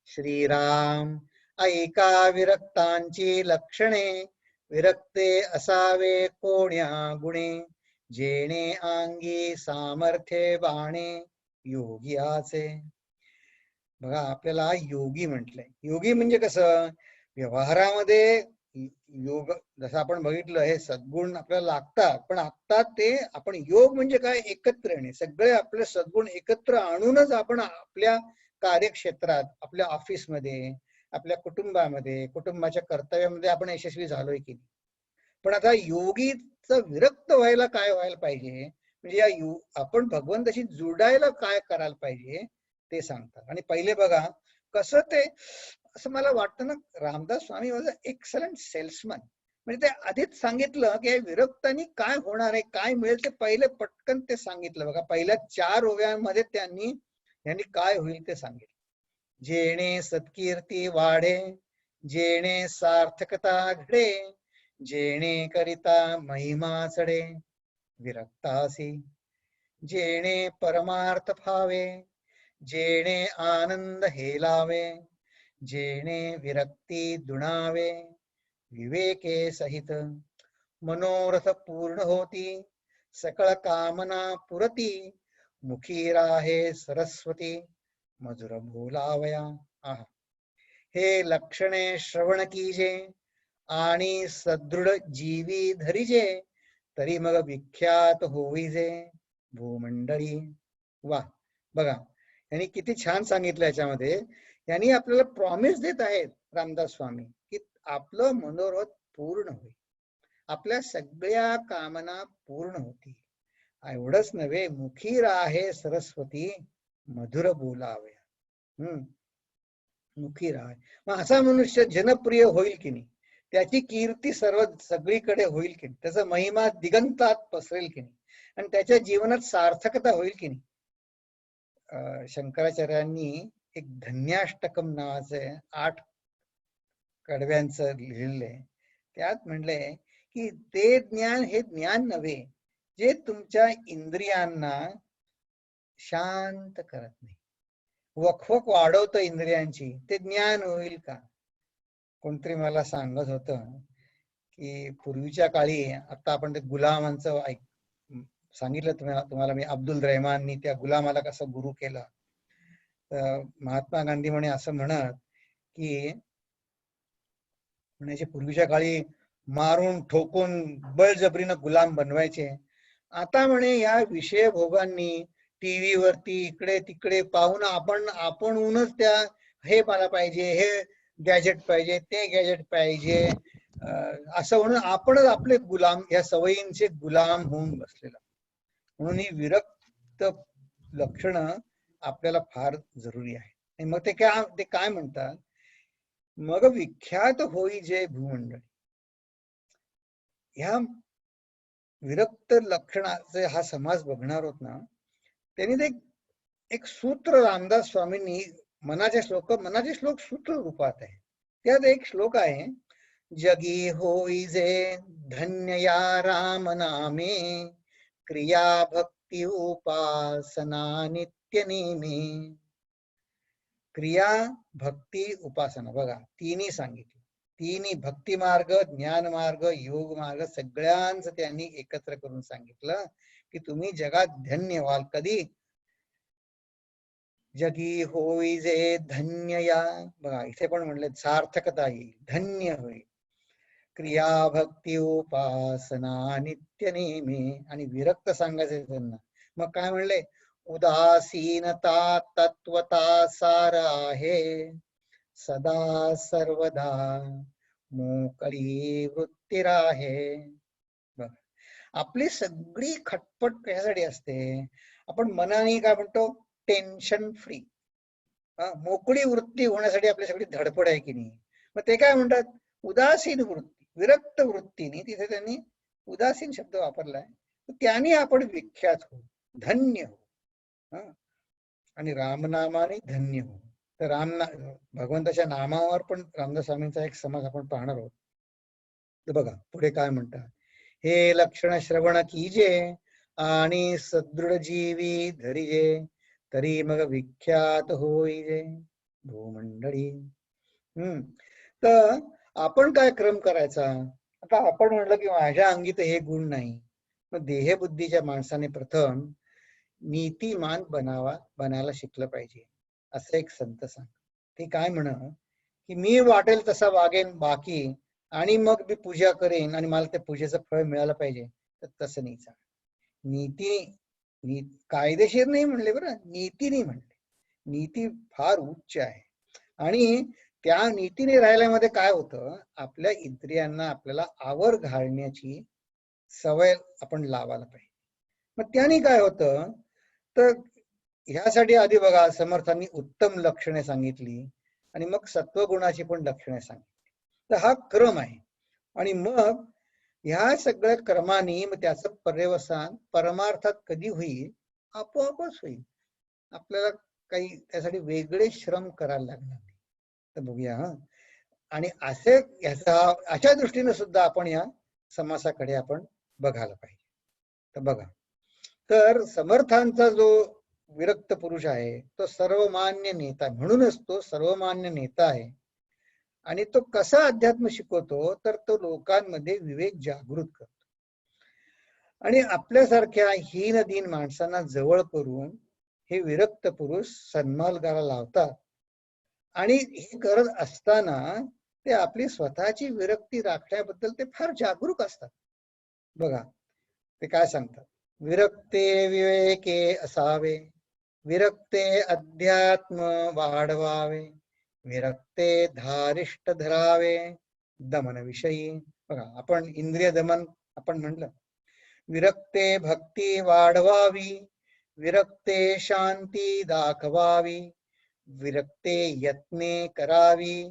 Speaker 1: श्रीराम ऐका विरक्तांची लक्षणे, विरक्ते असावे कोण्या गुणे, जेणे अंगी सामर्थ्य बाणे योगियाचे. बघा आपल्याला योगी म्हटलंय. योगी म्हणजे कसं, व्यवहारामध्ये योग जसं आपण बघितलं हे सद्गुण आपल्याला लागतात, पण आता ते आपण योग म्हणजे काय, एकत्र येणे, सगळे आपले सद्गुण एकत्र आणूनच आपण आपल्या कार्यक्षेत्रात, आपल्या ऑफिसमध्ये, आपल्या कुटुंबामध्ये, कुटुंबाच्या कर्तव्यामध्ये आपण यशस्वी झालोय की नाही. पण आता योगीचं विरक्त व्हायला काय व्हायला पाहिजे, म्हणजे या आपण भगवंताशी जुडायला काय करायला पाहिजे ते सांगतात. आणि पहिले बघा कसं ते, असं मला वाटतं ना, Ramdas Swami was a excellent salesman. म्हणजे ते आधीच सांगितलं की विरक्तांनी काय होणार आहे, काय मिळेल ते पहिले पटकन ते सांगितलं. बघा पहिल्या 4 ओव्यांमध्ये त्यांनी काय होईल ते सांगितलं. जेणे सत्कीर्ती वाढे, जेणे सार्थकता घडे, जेणे करिता महिमा चढे, विरक्तासी, जेणे परमार्थ फावे, जेणे आनंद हेलावे, जेणे विरक्ती दुणावे, विवेके सहित मनोरथ पूर्ण होती, सकळ कामना पुरती, मुखी राहे सरस्वती, मधुर बोलावया. आहा, हे लक्षणे श्रवण कीजे, आणि सदृढ जीवी धरिजे, तरी मग विख्यात होईजे भूमंडळी. वा, बघा यांनी किती छान सांगितलं याच्यामध्ये. यांनी आपल्याला प्रॉमिस देत आहेत रामदास स्वामी की आपलं मनोरथ पूर्ण होईल, आपल्या सगळ्या कामना पूर्ण होतील. एवढंच नव्हे, मुखी राहे सरस्वती मधुर बोलावे. मुखी राहे, मग असा मनुष्य जनप्रिय होईल की नाही, त्याची कीर्ती सगळीकडे होईल की नाही, त्याचा महिमा दिगंतात पसरेल की नाही, आणि त्याच्या जीवनात सार्थकता होईल की नाही. शंकराचार्यांनी एक धन्याष्टकम नावाचं 8 कडव्यांचं लिहिलेलं आहे. त्यात म्हणलंय की ते ज्ञान हे ज्ञान नव्हे जे तुमच्या इंद्रियांना शांत करत नाही, वखवक वाढवतं इंद्रियांची, ते ज्ञान होईल का. कोणतरी मला सांगत होत की पूर्वीच्या काळी, आता आपण ते गुलामांचं सांगितलं तुम्हाला मी, अब्दुल रहमाननी त्या गुलामाला कसं गुरु केलं. महात्मा गांधी म्हणे असं म्हणत की म्हणजे पूर्वीच्या काळी मारून ठोकून बळजबरीनं गुलाम बनवायचे. आता म्हणे या विषय भोगांनी टीव्ही वरती इकडे तिकडे पाहून आपणहूनच त्या, हे मला पाहिजे, हे गॅजेट पाहिजे, ते गॅजेट पाहिजे, असं म्हणून आपणच आपले गुलाम, या सवयींचे गुलाम होऊन बसलेला. म्हणून ही विरक्त लक्षणं आपल्याला फार जरुरी आहे. आणि मग ते काय म्हणतात, मग विख्यात होई जे भूमंडळी. ह्या विरक्त लक्षणाचे हा समाज बघणार होत ना, त्यांनी ते एक सूत्र रामदास स्वामींनी मनाचे श्लोक सूत्र रूपात आहे. त्यात एक श्लोक आहे, जगी होई जे धन्य या राम नामे, क्रिया भक्ती उपासना नित्य नेमे. क्रिया भक्ती उपासना, बघा तिन्ही सांगितलं. तिन्ही भक्ती मार्ग, ज्ञान मार्ग, योग मार्ग सगळ्यांचं त्यांनी एकत्र करून सांगितलं की तुम्ही जगात धन्य व्हाल. कधी? जगी होई जे धन्य या, बघा इथे पण म्हणले सार्थकता येईल, धन्य होईल. क्रिया भक्ती उपासना नित्य नेमी, आणि विरक्त सांगायचे त्यांना. मग काय म्हणले, उदासीनता तत्वता सार आहे, सदा सर्वदा मोकळी वृत्ती राहे. बघा, आपली सगळी खटपट कशासाठी असते, आपण मनाने काय म्हणतो, टेन्शन फ्री, मोकळी वृत्ती होण्यासाठी आपली सगळी धडपड आहे की नाही. मग ते काय म्हणतात, उदासीन वृत्ती, विरक्त वृत्तीने, तिथे त्यांनी उदासीन शब्द वापरलाय. त्याने आपण विख्यात होऊ, धन्य हो, आणि रामनामाने धन्य हो. तर भगवंताच्या नामावर पण रामदास स्वामींचा एक समाज आपण पाहणार आहोत. तर बघा पुढे काय म्हणतात, हे लक्षण श्रवण कीजे आणि सदृढ जीवी धरिजे, तरी मग विख्यात होईजे भूमंडळी. तर आपण काय क्रम करायचा. आता आपण म्हणलं की माझ्या अंगी तर हे गुण नाही, मग देहबुद्धीच्या माणसाने प्रथम नीतिमान बनायला शिकलं पाहिजे. असं एक संत सांग, ते काय म्हण की मी वाटेल तसा वागेन बाकी, आणि मग मी पूजा करेन आणि मला त्या पूजेचं फळ मिळालं पाहिजे, तर तसं नाही सांग. नीती कायदेशीर नाही म्हणले बरं, नीती नाही म्हणले. नीती फार उच्च आहे, आणि त्या नीतीने राहिल्यामध्ये काय होतं, आपल्या इंद्रियांना आपल्याला आवर घालण्याची सवय आपण लावायला पाहिजे. मग त्याने काय होतं, तर ह्यासाठी आधी बघा समर्थांनी उत्तम लक्षणे सांगितली, आणि मग सत्वगुणाची पण लक्षणे सांगितली. तर हा क्रम आहे, आणि मग ह्या सगळ्या क्रमाने मग त्याचं पर्यवसान परमार्थात कधी होईल, आपोआपच होईल. आपल्याला काही त्यासाठी वेगळे श्रम करायला लागणार नाही. तर बघूया. आणि अशा दृष्टीने सुद्धा आपण या समासाकडे आपण बघायला पाहिजे. तर बघा, तर समर्थांचा जो विरक्त पुरुष आहे तो सर्वमान्य नेता, म्हणूनच तो सर्वमान्य नेता आहे. आणि तो कसा अध्यात्म शिकवतो, तर तो लोकांमध्ये विवेक जागृत करतो, आणि आपल्यासारख्या हीनदीन माणसांना जवळ करून हे विरक्त पुरुष सन्मार्गाला लावतात. आणि हे करत असताना ते आपली स्वतःची विरक्ती राखण्याबद्दल ते फार जागरूक असतात. बघा ते काय सांगतात, विरक्ते विवेके असावे, विरक्ते अध्यात्म वाढवावे, विरक्ते धारिष्ट धरावे दमन विषयी. बघा, आपण इंद्रिय दमन आपण म्हटलं. विरक्ते भक्ती वाढवावी, विरक्ते शांती दाखवावी, विरक्ते यत्ने करावी,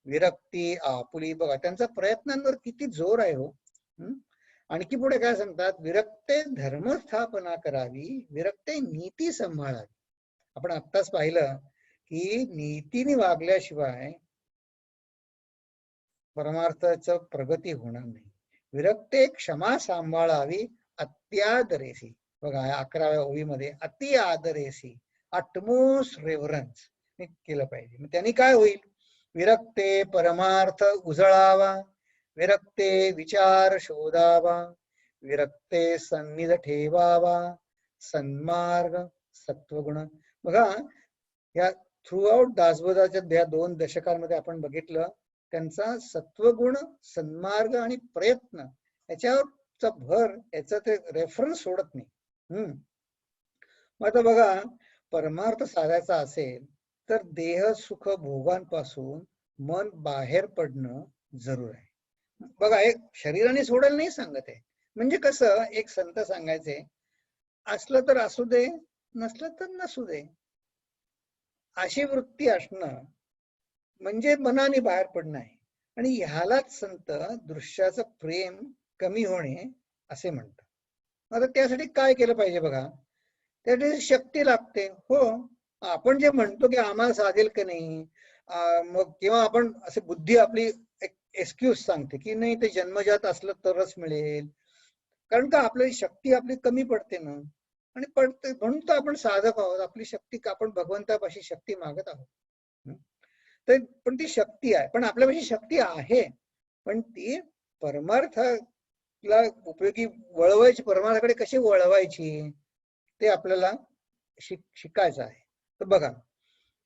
Speaker 1: विरक्ती आपुली. बघा, त्यांचा प्रयत्नांवर किती जोर आहे हो. आणखी पुढे काय सांगतात, विरक्ते धर्मस्थापना करावी, विरक्ते नीती सांभाळावी. आपण आत्ताच पाहिलं की नीतीने वागल्याशिवाय परमार्थाचं प्रगती होणार नाही. विरक्ते क्षमा सांभाळावी अत्यादरेसी. बघा, 11व्या ओळीमध्ये अति आदरेसी, अटमोस्ट रेव्हरन्स केलं पाहिजे. मग त्यांनी काय होईल, विरक्ते परमार्थ उजळावा, विरक्ते विचार शोधावा, विरक्ते सन्निध ठेवावा, सन्मार्ग सत्वगुण. बघा, या थ्रू आउट दासबोधाच्या या 2 दशकांमध्ये आपण बघितलं, त्यांचा सत्वगुण, सन्मार्ग आणि प्रयत्न याच्यावरचा भर, याचा ते रेफरन्स सोडत नाही. मग आता बघा, परमार्थ साधायचा असेल तर देह सुख भोगांपासून मन बाहेर पडणं जरूर आहे. बघा, एक शरीराने सोडायला नाही सांगत आहे. म्हणजे कसं, एक संत सांगायचे, असलं तर असू दे, नसलं तर नसू दे, अशी वृत्ती असणं म्हणजे मनाने बाहेर पडणं आहे. आणि ह्यालाच संत दृश्याचं प्रेम कमी होणे असे म्हणतात. आता त्यासाठी काय केलं पाहिजे बघा, त्यासाठी शक्ती लागते. हो, आपण जे म्हणतो की आम्हाला साधेल की नाही, मग किंवा आपण असे बुद्धी आपली एक्सक्यूज सांगते की नाही, ते जन्मजात असलं तरच मिळेल. कारण का, आपली शक्ती आपली कमी पडते ना, आणि पडते म्हणून तर आपण साधक आहोत. आपली शक्ती, आपण भगवंतापाशी शक्ती मागत आहोत. तर पण ती शक्ती आहे, पण आपल्यापाशी शक्ती आहे, पण ती परमार्थाला उपयोगी वळवायची, परमार्थाकडे कशी वळवायची ते आपल्याला शिकायचं आहे. तर बघा,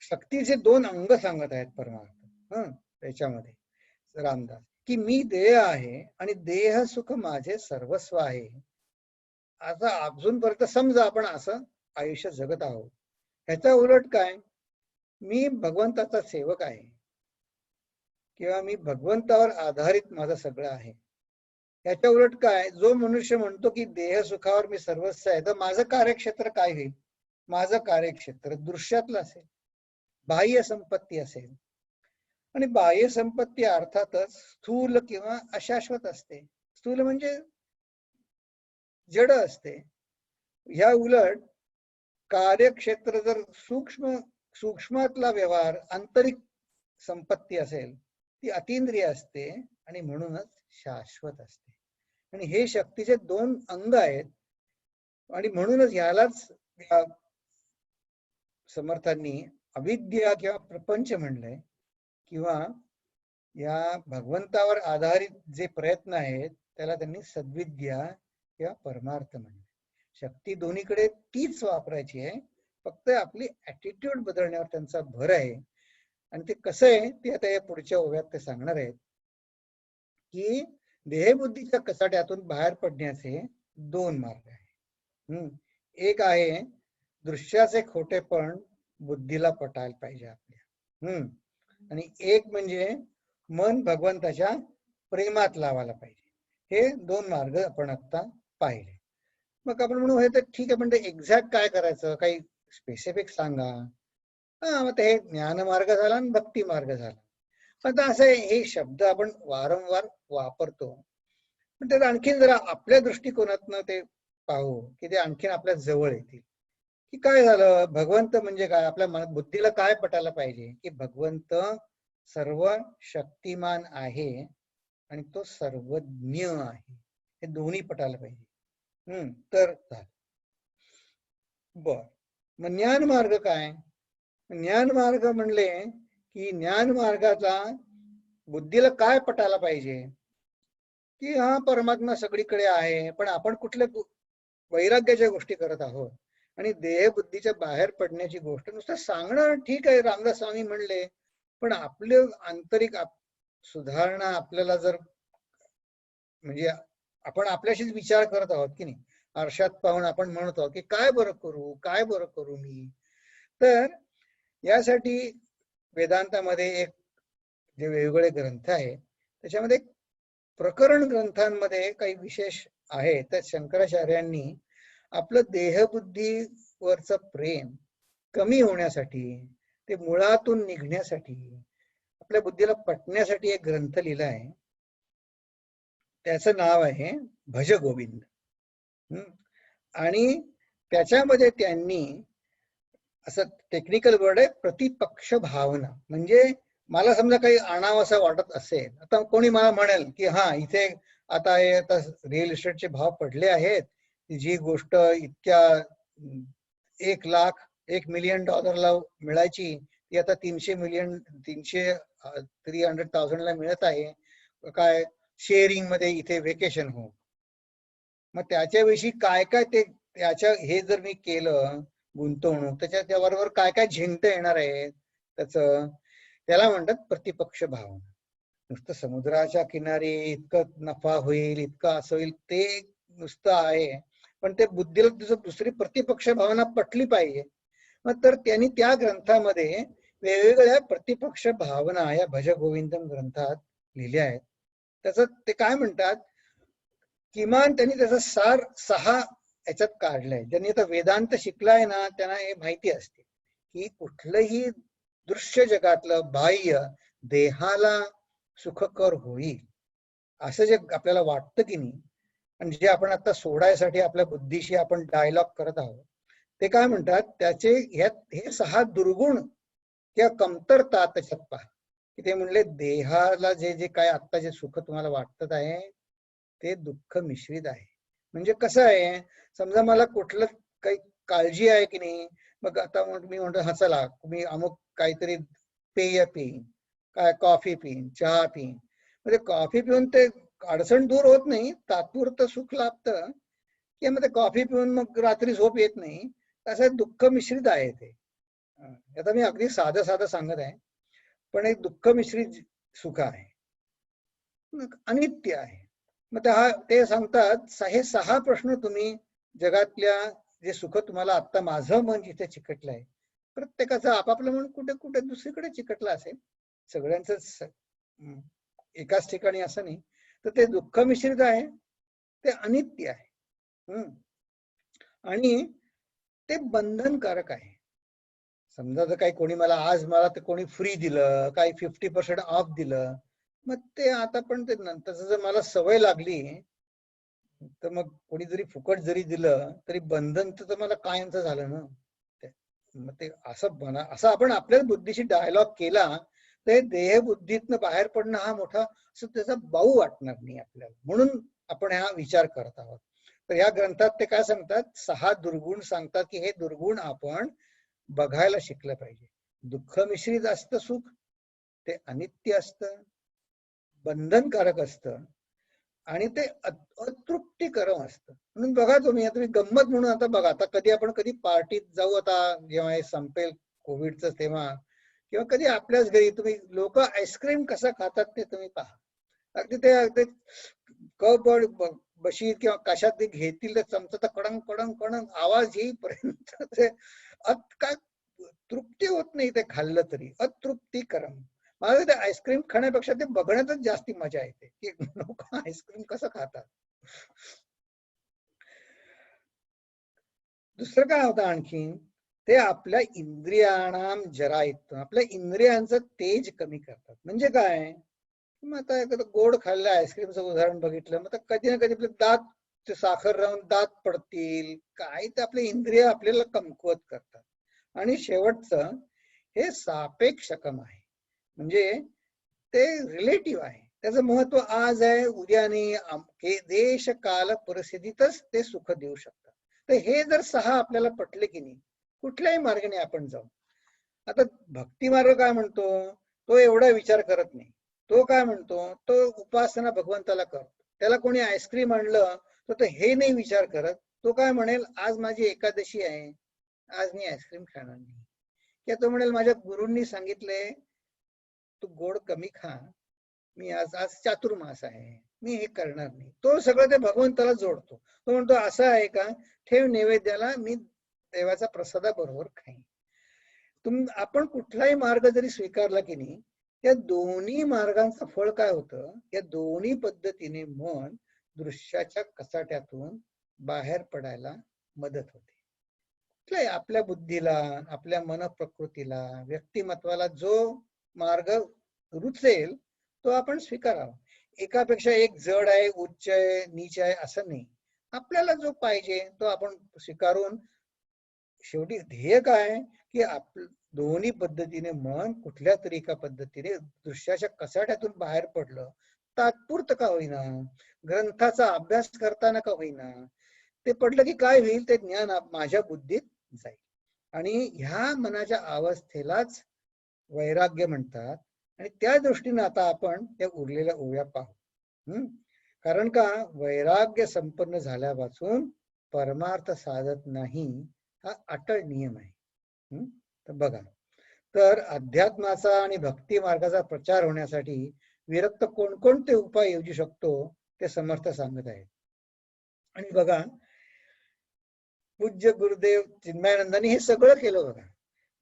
Speaker 1: शक्तीचे 2 अंग सांगत आहेत परमार्थ त्याच्यामध्ये रामदास, की मी देह आहे आणि देह सुख माझे सर्वस्व आहे. आता अजूनपर्यंत समजा आपण असं आयुष्य जगत आहोत. ह्याच्या उलट काय, मी भगवंताचा सेवक आहे किंवा मी भगवंतावर आधारित माझं सगळं आहे. याच्या उलट काय, जो मनुष्य म्हणतो की देह सुखावर मी सर्वस्व आहे, तर माझं कार्यक्षेत्र काय होईल, माझं कार्यक्षेत्र दृश्यातलं असेल, बाह्य संपत्ती असेल. आणि बाह्य संपत्ती अर्थातच स्थूल किंवा अशाश्वत असते. स्थूल म्हणजे जड असते. ह्या उलट कार्यक्षेत्र जर सूक्ष्मातला व्यवहार, आंतरिक संपत्ती असेल, ती अतींद्रिय असते आणि म्हणूनच शाश्वत असते. आणि हे शक्तीचे 2 अंग आहेत. आणि म्हणूनच ह्यालाच समर्थांनी अविद्या किंवा प्रपंच म्हणलंय, किंवा या भगवंतावर आधारित जे प्रयत्न आहेत त्याला त्यांनी सद्विद्या किंवा परमार्थ म्हणले. शक्ती दोन्हीकडे तीच वापरायची आहे, फक्त आपली ऍटिट्यूड बदलण्यावर त्यांचा भर आहे. आणि ते कसं आहे ते आता या पुढच्या ओव्यात ते सांगणार आहेत, की देहबुद्धीच्या कचाट्यातून बाहेर पडण्याचे 2 मार्ग आहेत. एक आहे दृश्याचे खोटेपण बुद्धीला पटायला पाहिजे आपल्या, आणि एक म्हणजे मन भगवंताच्या प्रेमात लावायला पाहिजे. हे 2 मार्ग आपण आता पाहिले. मग आपण म्हणू, हे तर ठीक आहे, पण ते एक्झॅक्ट काय करायचं, काही स्पेसिफिक सांगा. मग हे ज्ञान मार्ग झाला आणि भक्ती मार्ग झाला. आता असं हे शब्द आपण वारंवार वापरतो, पण त्यात आणखीन जरा आपल्या दृष्टिकोनातनं ते पाहू की ते आणखीन आपल्या जवळ येतील. की काय झालं, भगवंत म्हणजे काय, आपल्या बुद्धीला काय पटायला पाहिजे, की भगवंत सर्व शक्तिमान आहे आणि तो सर्वज्ञ आहे, हे दोन्ही पटायला पाहिजे. तर बर, मग ज्ञान मार्ग काय, ज्ञान मार्ग म्हणले की ज्ञान मार्गाचा बुद्धीला काय पटायला पाहिजे, की हा परमात्मा सगळीकडे आहे, पण आपण कुठल्या वैराग्याच्या गोष्टी करत आहोत. आणि देहबुद्धीच्या बाहेर पडण्याची गोष्ट नुसतं सांगणं ठीक आहे, रामदास स्वामी म्हणले, पण आपले आंतरिक सुधारणा आपल्याला जर, म्हणजे आपण आपल्याशीच विचार करत आहोत की नाही, आरशात पाहून आपण म्हणत आहोत की काय बरं करू, काय बरं करू मी. तर यासाठी वेदांतामध्ये एक जे वेगवेगळे ग्रंथ आहे त्याच्यामध्ये प्रकरण ग्रंथांमध्ये काही विशेष आहे. तर शंकराचार्यांनी आपलं देहबुद्धीवरचं प्रेम कमी होण्यासाठी, ते मुळातून निघण्यासाठी, आपल्या बुद्धीला पटण्यासाठी एक ग्रंथ लिहिला आहे. त्याचं नाव आहे भज गोविंद. आणि त्याच्यामध्ये त्यांनी असं टेक्निकल वर्ड आहे प्रतिपक्ष भावना. म्हणजे मला समजा काही आणावं असं वाटत असेल, आता कोणी मला म्हणेल की हा इथे आता रिअल इस्टेटचे भाव पडले आहेत, जी गोष्ट इतक्या 1 लाख $1 मिलियन मिळायची ती आता 300,000 ला मिळत आहे. काय शेअरिंग मध्ये इथे व्हेकेशन हो. मग त्याच्याविषयी काय काय ते त्याच्या हे जर मी केलं गुंतवणूक, त्याबरोबर काय काय झिंट येणार आहे त्याला म्हणतात प्रतिपक्ष भावना. नुसतं समुद्राच्या किनारी इतकं नफा होईल, इतकं असं होईल ते नुसतं आहे, पण ते बुद्धीला तुझं दुसरी प्रतिपक्ष भावना पटली पाहिजे. मग तर त्यांनी त्या ग्रंथामध्ये वेगवेगळ्या प्रतिपक्ष भावना या भज गोविंदम ग्रंथात लिहिल्या आहेत. त्याचं ते काय म्हणतात, किमान त्यांनी त्याचा सार 6 याच्यात काढलाय. ज्यांनी आता वेदांत शिकलाय ना त्यांना हे माहिती असते की कुठलंही दृश्य जगातलं बाह्य देहाला सुखकर होईल असं जे आपल्याला वाटतं की नाही, आणि जे आपण आता सोडायसाठी आपल्या बुद्धीशी आपण डायलॉग करत आहोत, ते काय म्हणतात त्याचे हे 6 दुर्गुण किंवा कमतरता त्याच्यात पहा. की ते म्हणले देहाला जे जे काय आता जे सुख तुम्हाला वाटत आहे ते दुःख मिश्रित आहे. म्हणजे कसं आहे, समजा मला कुठलं काही काळजी आहे की नाही, मग आता मी म्हणतो हा चला मी अमुक काहीतरी पेय पिईन, काय कॉफी पिईन, चहा पिईन. म्हणजे कॉफी पिऊन ते अडचण दूर होत नाही, तात्पुरतं सुख लाभतं, किंवा मग ते कॉफी पिऊन मग रात्री झोप येत नाही. असं दुःख मिश्रित आहे ते. आता मी अगदी साधं साधं सांगत आहे, पण एक दुःख मिश्रित सुख आहे, अनित्य आहे. मग ते सांगतात हे 6 प्रश्न तुम्ही जगातल्या जे सुख तुम्हाला आता माझं मन जिथे चिकटलंय, प्रत्येकाचं आपापलं मन कुठे कुठे दुसरीकडे चिकटलं असेल, सगळ्यांच एकाच ठिकाणी असं नाही, तर ते दुःख मिश्रित आहे, ते अनित्य आहे, आणि ते बंधनकारक आहे. समजा जर काही कोणी मला ते कोणी फ्री दिलं, काही 50% ऑफ दिलं, मग ते आता पण ते नंतरच जर मला सवय लागली तर मग कोणी जरी फुकट जरी दिलं तरी बंधन तर मला कायमचं झालं ना. मग ते असं आपण आपल्या बुद्धीशी डायलॉग केला तर देहबुद्धीतनं बाहेर पडणं हा मोठा असं त्याचा बाऊ वाटणार नाही आपल्याला. म्हणून आपण हा विचार करत आहोत. तर या ग्रंथात ते काय सांगतात, 6 दुर्गुण सांगतात की हे दुर्गुण आपण बघायला शिकलं पाहिजे. दुःख मिश्रित असतं सुख, ते अनित्य असतं, बंधनकारक असतं, आणि ते अतृप्तिकरम असतं. म्हणून बघा तुम्ही गंमत म्हणून आता बघा, आता कधी पार्टीत जाऊ, आता जेव्हा हे संपेल कोविडचं तेव्हा, किंवा कधी आपल्याच घरी तुम्ही लोक आईस्क्रीम कसं खातात ते तुम्ही पहा. अगदी ते कप बशीत किंवा कशात ते घेतील चमचा कडंग कडंग कडंग आवाज येईपर्यंत ते काय तृप्ती होत नाही ते खाल्लं तरी, अतृप्तिकरम. मला ते आईस्क्रीम खाण्यापेक्षा ते बघण्यातच जास्ती मजा येते की लोक आईस्क्रीम कसं खातात. दुसरं काय होतं आणखी, ते आपल्या इंद्रियाणाम जरायत, आपल्या इंद्रियांचं तेज कमी करतात. म्हणजे काय, मग आता एखादं गोड खाल्लं आईस्क्रीमचं उदाहरण बघितलं, मग कधी ना कधी आपले दात साखर राहून दात पडतील, काय ते आपले इंद्रिय आपल्याला कमकुवत करतात. आणि शेवटचं हे सापेक्षकम आहे, म्हणजे ते रिलेटिव्ह आहे. त्याचं महत्व आज आहे उद्या नाही, हे देश काल परिस्थितीतच ते सुख देऊ शकतात. तर हे जर 6 आपल्याला पटले की नाही, कुठल्याही मार्गाने आपण जाऊ. आता भक्ती मार्ग काय म्हणतो, तो एवढा विचार करत नाही. तो काय म्हणतो, तो उपासना भगवंताला करतो. त्याला कोणी आईस्क्रीम आणलं तर हे नाही विचार करत, तो काय म्हणेल आज माझी एकादशी आहे, आज मी आईस्क्रीम खाणार नाही. किंवा तो म्हणेल माझ्या गुरूंनी सांगितलंय तू गोड कमी खा, मी आज चातुर्मास आहे, मी हे करणार नाही. तो सगळं ते भगवंताला जोडतो. तो म्हणतो असं आहे का, ठेव नैवेद्याला, मी देवाचा प्रसादा बरोबर खाईन. आपण कुठलाही मार्ग जरी स्वीकारला की नाही, त्या दोन्ही मार्गांचं फळ काय होतं, या दोन्ही पद्धतीने मन दृश्याच्या कचाट्यातून बाहेर पडायला मदत होते. कुठल्याही आपल्या बुद्धीला, आपल्या मन प्रकृतीला, व्यक्तिमत्वाला जो मार्ग रुचेल तो आपण स्वीकारावा. एकापेक्षा एक जड आहे, उच्च आहे, नीच आहे असं नाही. आपल्याला जो पाहिजे तो आपण स्वीकारून शेवटी ध्येय काय की दोन्ही पद्धतीने मन कुठल्या तरी एका पद्धतीने दृश्याच्या कचाट्यातून बाहेर पडलं, तात्पुरतं का होईना, ग्रंथाचा अभ्यास करताना का होईना, ते पडलं की काय होईल, ते ज्ञान माझ्या बुद्धीत जाईल. आणि ह्या मनाच्या अवस्थेलाच वैराग्य म्हणतात. आणि त्या दृष्टीने आता आपण त्या उरलेल्या ओव्या पाहू. कारण का, वैराग्य संपन्न झाल्यापासून परमार्थ साधत नाही, हा अटळ नियम आहे. तर बघा, तर अध्यात्माचा आणि भक्ती मार्गाचा प्रचार होण्यासाठी विरक्त कोणकोणते उपाय योजू शकतो ते समर्थ सांगत आहेत. आणि बघा, पूज्य गुरुदेव चिन्मयानंदांनी हे सगळं केलं बघा.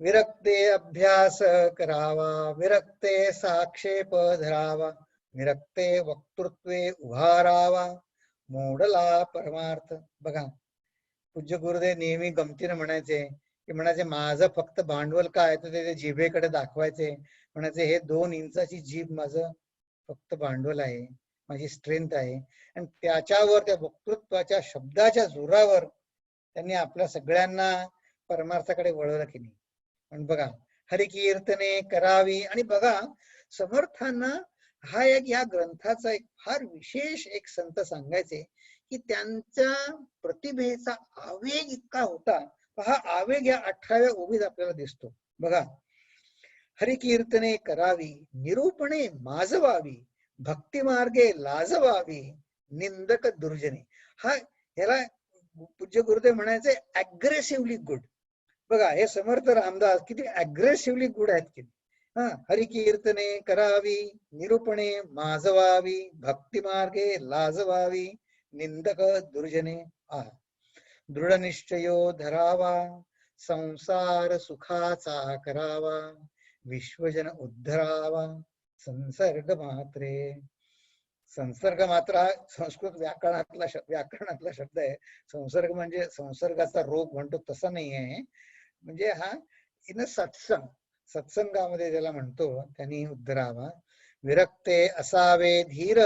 Speaker 1: विरक्ते अभ्यास करावा, विरक्ते साक्षेप धरावा, विरक्ते वक्तृत्वे उभारावा, मोडला परमार्थ. बघा, पूज्य गुरुदेव नेहमी गमतीने म्हणायचे माझं फक्त भांडवल काय, तर ते जिभेकडे दाखवायचे. म्हणायचे हे 2 इंचाची जीभ माझं फक्त भांडवल आहे, माझी स्ट्रेंथ आहे. आणि त्याच्यावर, त्या वक्तृत्वाच्या शब्दाच्या जोरावर त्यांनी आपल्या सगळ्यांना परमार्थाकडे वळवलं की नाही. पण बघा, हरिकीर्तने करावी. आणि बघा, समर्थांना हा एक या ग्रंथाचा एक फार विशेष एक संत सांगायचे की त्यांच्या प्रतिभेचा आवेग इतका होता. हा आवेग या 18व्या ओवीत आपल्याला दिसतो. बघा, हरिकीर्तने करावी, निरूपणे माजवावी, भक्ती मार्गे लाजवावी, निंदक दुर्जने. हा ह्याला पूज्य गुरुदेव म्हणायचे अग्रेसिव्हली गुड. बघा, हे समर्थ रामदास किती अग्रेसिव्हली गुड आहेत की. हरिकीर्तने करावी, निरूपणे माजवावी, भक्ती मार्गे लाजवावी, निंदक दुर्जने. दृढ निश्चयो धरावा, संसार सुखाचा करावा, विश्वजन उद्धरावा, संसर्ग मात्रे. संसर्ग मात्र हा संस्कृत व्याकरणातला शब्द आहे. संसर्ग म्हणजे संसर्गाचा रोग म्हणतो तसा नाही आहे. म्हणजे हा इन सत्संगामध्ये ज्याला म्हणतो त्यांनी उद्धरावा. विरक्ते असावे धीर,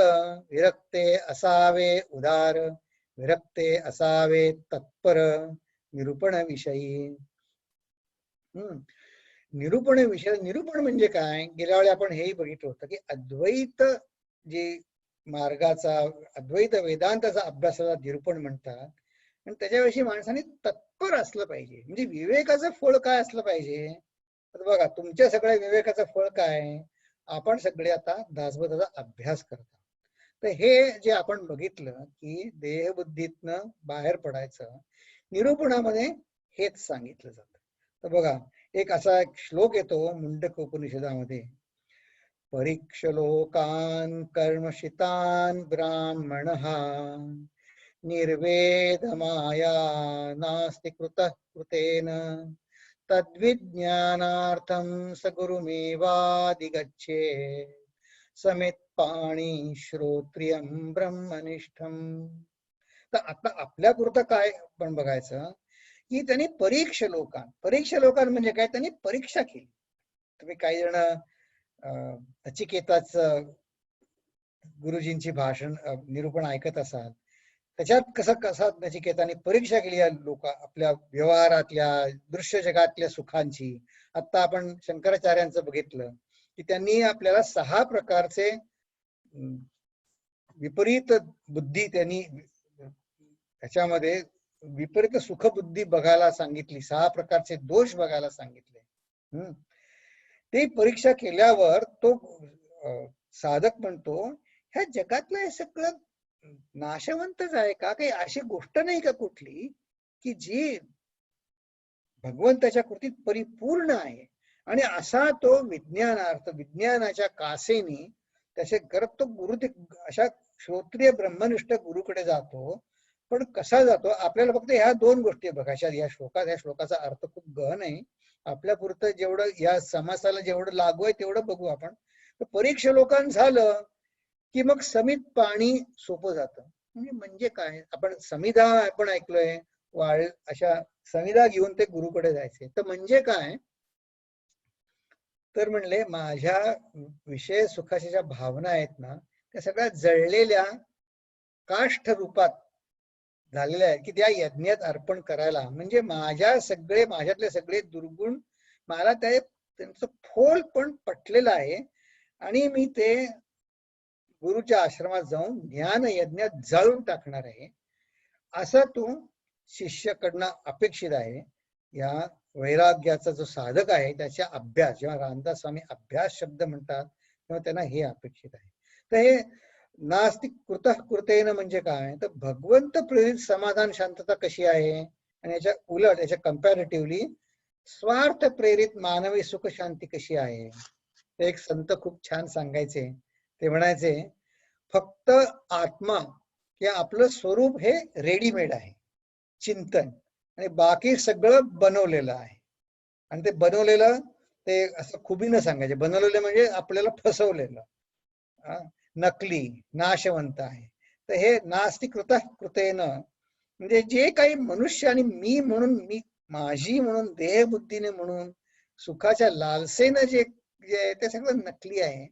Speaker 1: विरक्ते असावे उदार, विरक्ते असावे तत्पर, निरूपण विषयी. निरूपण म्हणजे काय, गेल्या वेळी आपण हेही बघितलं होतं की अद्वैत जे मार्गाचा, अद्वैत वेदांताचा अभ्यासाला निरूपण म्हणतात. आणि त्याच्याविषयी माणसाने तत्पर असलं पाहिजे. म्हणजे विवेकाचं फळ काय असलं पाहिजे. तर बघा, तुमच्या सगळ्या विवेकाचं फळ काय, आपण सगळे आता दासबोधाचा अभ्यास करतो. तर हे जे आपण बघितलं की देहबुद्धीतनं बाहेर पडायचं, निरूपणामध्ये हेच सांगितलं जातं. तर बघा, एक असा एक श्लोक येतो मुंडक उपनिषदामध्ये. परीक्ष लोकान कर्मशितान ब्राह्मणः, निर्वेद माया नास्ति कृतः कृतेन, तद्विज्ञानार्थं स गुरुमेवाधिगच्छे, समित पाणी श्रोत्रियं ब्रह्मनिष्ठम. तर आता आपल्या पुरतं काय पण बघायचं की त्यांनी परीक्ष लोकान म्हणजे काय, त्यांनी परीक्षा केली. तुम्ही काही जण नचिकेताच गुरुजींची भाषण निरूपण ऐकत असाल. त्याच्यात कसा नचिकेताने परीक्षा केली लोक आपल्या व्यवहारातल्या, दृश्य जगातल्या सुखांची. आता आपण शंकराचार्यांचं बघितलं की त्यांनी आपल्याला 6 प्रकारचे विपरीत बुद्धी, त्यांनी त्याच्यामध्ये विपरीत सुखबुद्धी बघायला सांगितली, 6 प्रकारचे दोष बघायला सांगितले. ते परीक्षा केल्यावर तो साधक म्हणतो, ह्या जगातलं हे सगळं नाशवंतच आहे का, काही अशी गोष्ट नाही का कुठली की जी भगवंताच्या कृतीत परिपूर्ण आहे. आणि असा तो विज्ञानाच्या कासेनी त्याचे करत तो गुरु, अशा श्रोत्रिय ब्रह्मनिष्ठ गुरुकडे जातो. पण कसा जातो, आपल्याला फक्त ह्या 2 गोष्टी बघायच्या या श्लोकाचा अर्थ खूप गहन आहे. आपल्या पुरतं जेवढं या समासाला जेवढं लागू आहे तेवढं बघू आपण. तर परीक्षा लोकांना झालं की मग समित पाणी सोपं जातं. म्हणजे काय, आपण समिधा आपण ऐकलोय, अशा समिधा घेऊन ते गुरुकडे जायचे. तर म्हणजे काय, तर म्हणले माझ्या विषय सुखाच्या ज्या भावना आहेत ना त्या सगळ्या जळलेल्या काष्ठ रूपात झालेल्या आहेत की त्या यज्ञात अर्पण करायला. म्हणजे माझ्यातले सगळे दुर्गुण मला त्यांचं फोल पण पटलेलं आहे आणि मी ते गुरुच्या आश्रमात जाऊन ज्ञान यज्ञात जाळून टाकणार आहे, असं तू शिष्याकडनं अपेक्षित आहे. या वैराग्याचा जो साधक आहे त्याच्या अभ्यास, जेव्हा रामदास स्वामी अभ्यास शब्द म्हणतात तेव्हा त्यांना हे अपेक्षित आहे. तर हे नास्तिक कृतः कृतेन म्हणजे काय, तर भगवंत प्रेरित समाधान शांतता कशी आहे आणि याच्या उलट, याच्या कम्पॅरेटिव्हली स्वार्थ प्रेरित मानवी सुख शांती कशी आहे. एक संत खूप छान सांगायचे, ते म्हणायचे फक्त आत्मा किंवा आपलं स्वरूप हे रेडीमेड आहे, चिंतन, आणि बाकी सगळं बनवलेलं आहे. आणि ते बनवलेलं ते असं खुबीनं सांगायचे, बनवलेलं म्हणजे आपल्याला फसवलेलं, नकली, नाशवंत आहे. तर हे नास्ति कृतः कृतेनं म्हणजे जे काही मनुष्य आणि मी म्हणून, मी माझी म्हणून, देहबुद्धीने म्हणून, सुखाच्या लालसेनं जे ते सगळं नकली आहे.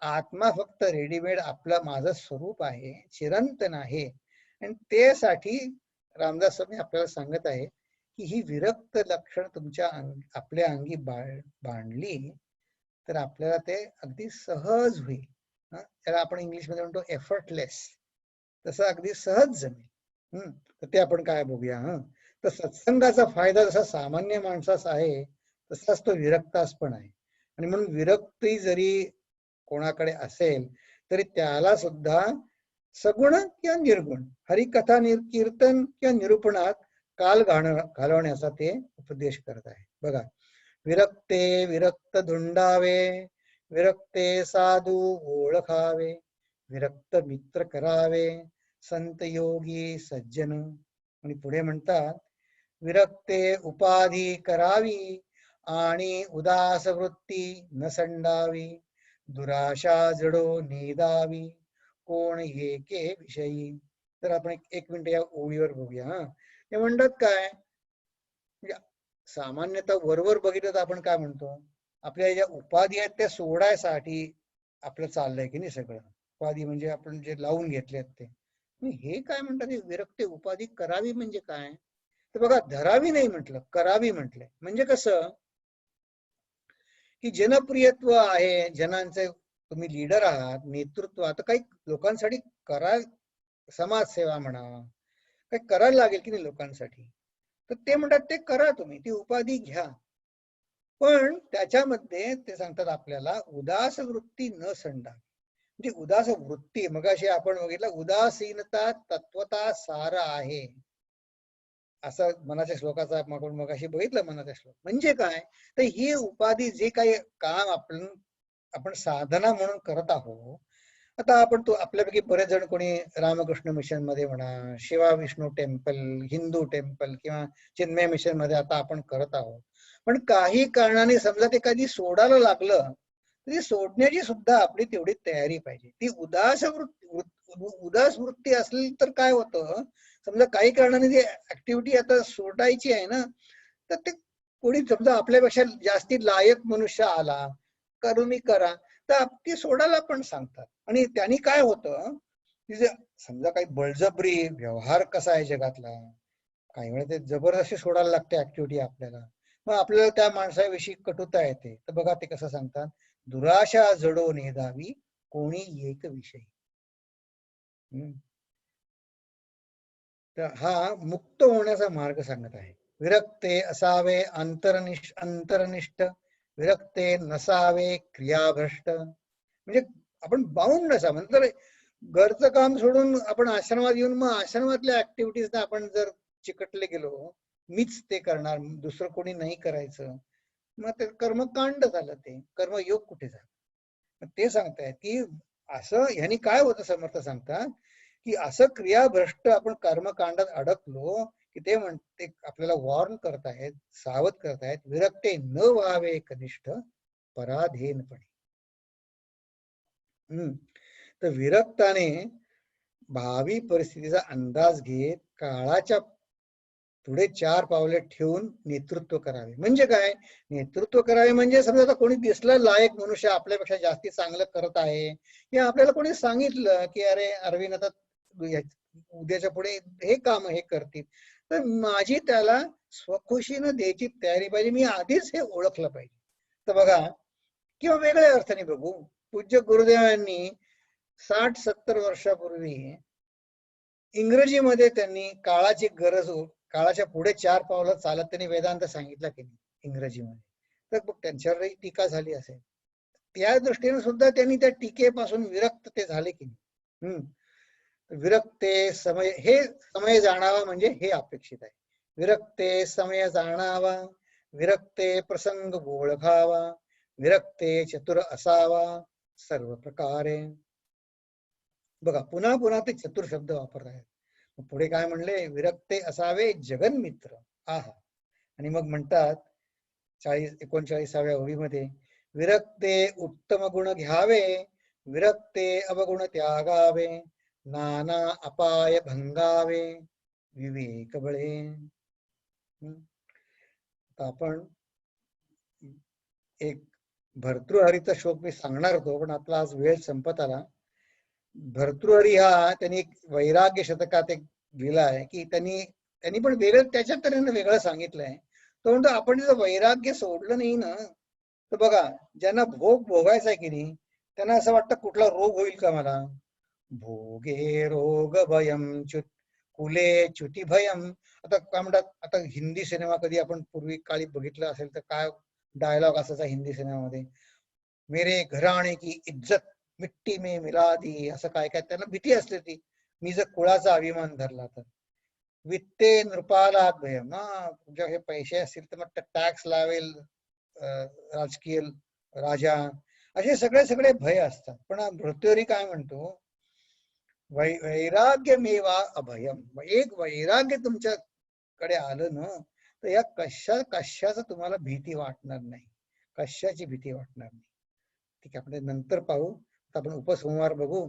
Speaker 1: आत्मा फक्त रेडीमेड आपलं माझं स्वरूप आहे, चिरंतन आहे. आणि त्यासाठी रामदास स्वामी आपल्याला सांगत आहे की ही विरक्त लक्षण तुमच्या आपल्या अंगी बांधली तर आपल्याला ते अगदी सहज होईल. त्याला आपण इंग्लिश मध्ये म्हणतो एफर्टलेस, तसं अगदी सहज जमेल. तर ते आपण काय बघूया. तर सत्संगाचा फायदा जसा सामान्य माणसास आहे तसाच तो विरक्तास पण आहे. आणि म्हणून विरक्ती जरी कोणाकडे असेल तरी त्याला सुद्धा सगुण किंवा निर्गुण हरिकथा कीर्तन किंवा निरूपणात काल घालवण्याचा ते उपदेश करत आहे. बघा, विरक्ते विरक्त धुंडावे, विरक्ते साधू ओळखावे, विरक्त मित्र करावे, संत योगी सज्जन. आणि पुढे म्हणतात विरक्ते उपाधी करावी आणि उदास वृत्ती न संडावी, दुराशा जडो नेदावी, कोण एके विषयी. तर आपण एक मिनिट या ओळीवर बघूया. ते म्हणतात काय, सामान्यतः वरवर बघितलं तर आपण काय म्हणतो, आपल्या ज्या उपाधी आहेत त्या सोडायसाठी आपलं चाललंय की नाही सगळं. उपाधी म्हणजे आपण जे लावून घेतलेत ते. हे काय म्हणतात, विरक्ती उपाधी करावी म्हणजे काय, तर बघा धरावी नाही म्हटलं, करावी म्हटलंय. म्हणजे कसं की जनप्रियत्व आहे, जनांचे तुम्ही लीडर आहात, नेतृत्व, आता काही लोकांसाठी करा, समाजसेवा म्हणा, काही करायला लागेल की नाही लोकांसाठी, तर ते म्हणतात ते करा, तुम्ही ती उपाधी घ्या. पण त्याच्यामध्ये ते सांगतात आपल्याला उदास वृत्ती न संडा. म्हणजे उदास वृत्ती, मगाशी आपण बघितलं उदासीनता तत्वता सार आहे, असं मनाच्या श्लोकाचा मगाशी बघितलं मनाचा श्लोक. म्हणजे काय, तर ही उपाधी जे काही काम आपण साधना म्हणून करत आहोत. आता आपण तो आपल्यापैकी बरेच जण कोणी रामकृष्ण मिशन मध्ये म्हणा, शिवा विष्णू टेम्पल, हिंदू टेम्पल किंवा चिन्मय मिशन मध्ये आता आपण करत आहोत. पण काही कारणाने समजा ते कधी सोडायला लागलं तरी सोडण्याची सुद्धा आपली तेवढी तयारी पाहिजे. ती उदास वृत्ती असली तर काय होतं, समजा काही कारणाने ती ऍक्टिव्हिटी आता सोडायची आहे ना, तर ते कोणी समजा आपल्यापेक्षा जास्ती लायक मनुष्य आला, तुम्ही करा, तर ती सोडायला पण सांगतात. आणि त्यांनी काय होतं, की समजा काही बळजबरी व्यवहार कसा आहे जगातला, काही वेळा ते जबरदस्ती सोडायला लागते ऍक्टिव्हिटी आपल्याला, मग आपल्याला त्या माणसाविषयी कटुता येते. तर बघा ते कसं सांगतात, दुराशा जडो नेदावी, कोणी एक विषयी. तर हा मुक्त होण्याचा मार्ग सांगत आहे. विरक्ते असावे अंतरनिष्ठ, विरक्ते नसावे क्रियाभ्रष्ट. म्हणजे आपण बाउंड नसावं, म्हणजे घरचं काम सोडून आपण आश्रमात येऊन मग आश्रमातल्या ऍक्टिव्हिटीज आपण जर चिकटले गेलो, मीच ते करणार, दुसरं कोणी नाही करायचं, मग ते कर्मकांड झालं, ते कर्मयोग कुठे झालं. ते सांगतायत की असं ह्यानी काय होतं, समर्थ सांगतात की असं क्रियाभ्रष्ट आपण कर्मकांडात अडकलो की ते म्हणते आपल्याला वॉर्न करतायत, सावध करतायत, विरक्ते न व्हावे कनिष्ठ पराधीनपणे. तर विरक्ताने भावी परिस्थितीचा अंदाज घेत काळाच्या पुढे 4 पावले ठेवून नेतृत्व करावे. म्हणजे काय नेतृत्व करावे? म्हणजे समजा आता कोणी दिसलं लायक मनुष्य आपल्यापेक्षा जास्ती चांगलं करत आहे, किंवा आपल्याला कोणी सांगितलं की अरे अरविंद आता उद्याच्या पुढे हे काम हे करतील, तर माझी त्याला स्वखुशीनं द्यायची तयारी पाहिजे. मी आधीच हे ओळखलं पाहिजे. तर बघा, किंवा वेगळ्या अर्थाने बघू, पूज्य गुरुदेवांनी 60-70 वर्षापूर्वी इंग्रजीमध्ये त्यांनी काळाची गरज, काळाच्या पुढे 4 पावलं चालत त्यांनी वेदांत सांगितला की नाही इंग्रजीमध्ये. तर त्यांच्यावरही टीका झाली असेल. त्या दृष्टीने सुद्धा त्यांनी त्या टीकेपासून विरक्त ते झाले की नाही. विरक्ते समय, हे समय जाणावा म्हणजे हे अपेक्षित आहे. विरक्ते समय जाणावा, विरक्ते प्रसंग ओळखावा, विरक्ते चतुर असावा सर्व प्रकारे. बघा, पुन्हा पुन्हा ते चतुर शब्द वापरत आहेत. पुढे काय म्हणले? विरक्ते असावे जगन्मित्र. आहा. आणि मग म्हणतात 39व्या ओळीमध्ये, विरक्ते उत्तम गुण घ्यावे, विरक्ते अवगुण त्यागावे, नाना अपाय भंगावे, विवेक बळे. आपण एक भर्तृहरीचा श्लोक मी सांगणार होतो, पण आपला आज वेळ संपत आला. भर्तृहरी हा त्यांनी एक वैराग्य शतकात एक लिहिलाय की त्यांनी पण वेगळं त्याच्या तऱ्हेने वेगळं सांगितलंय. तो म्हणतो आपण जर वैराग्य सोडलं नाही ना, तर बघा, ज्यांना भोग भोगायचा आहे की नाही, त्यांना असं वाटतं कुठला रोग होईल का मला. भोगे रोग भयम च्युत कुले च्युती भयम. आता काय म्हणतात, आता हिंदी सिनेमा कधी आपण पूर्वी काळी बघितला असेल तर काय डायलॉग असायचा हिंदी सिनेमामध्ये, मेरे घराणे की इज्जत मिट्टी में मिला दी, असं काय काय त्यांना भीती असते ती, मी जर कुळाचा अभिमान धरला तर. वित्ते नृपाला भयम, तुमच्या हे पैसे असतील तर मग टॅक्स लावेल राजकीय राजा, असे सगळे सगळे भय असतात. पण भर्तृहरी काय म्हणतो, वैराग्य मेवा अभयम. एक वैराग्य तुमच्याकडे आलं ना, तर या कशाचं तुम्हाला भीती वाटणार नाही, कशाची भीती वाटणार नाही. ठीक आहे, आपण नंतर पाहू. आपण उपसंहार बघू.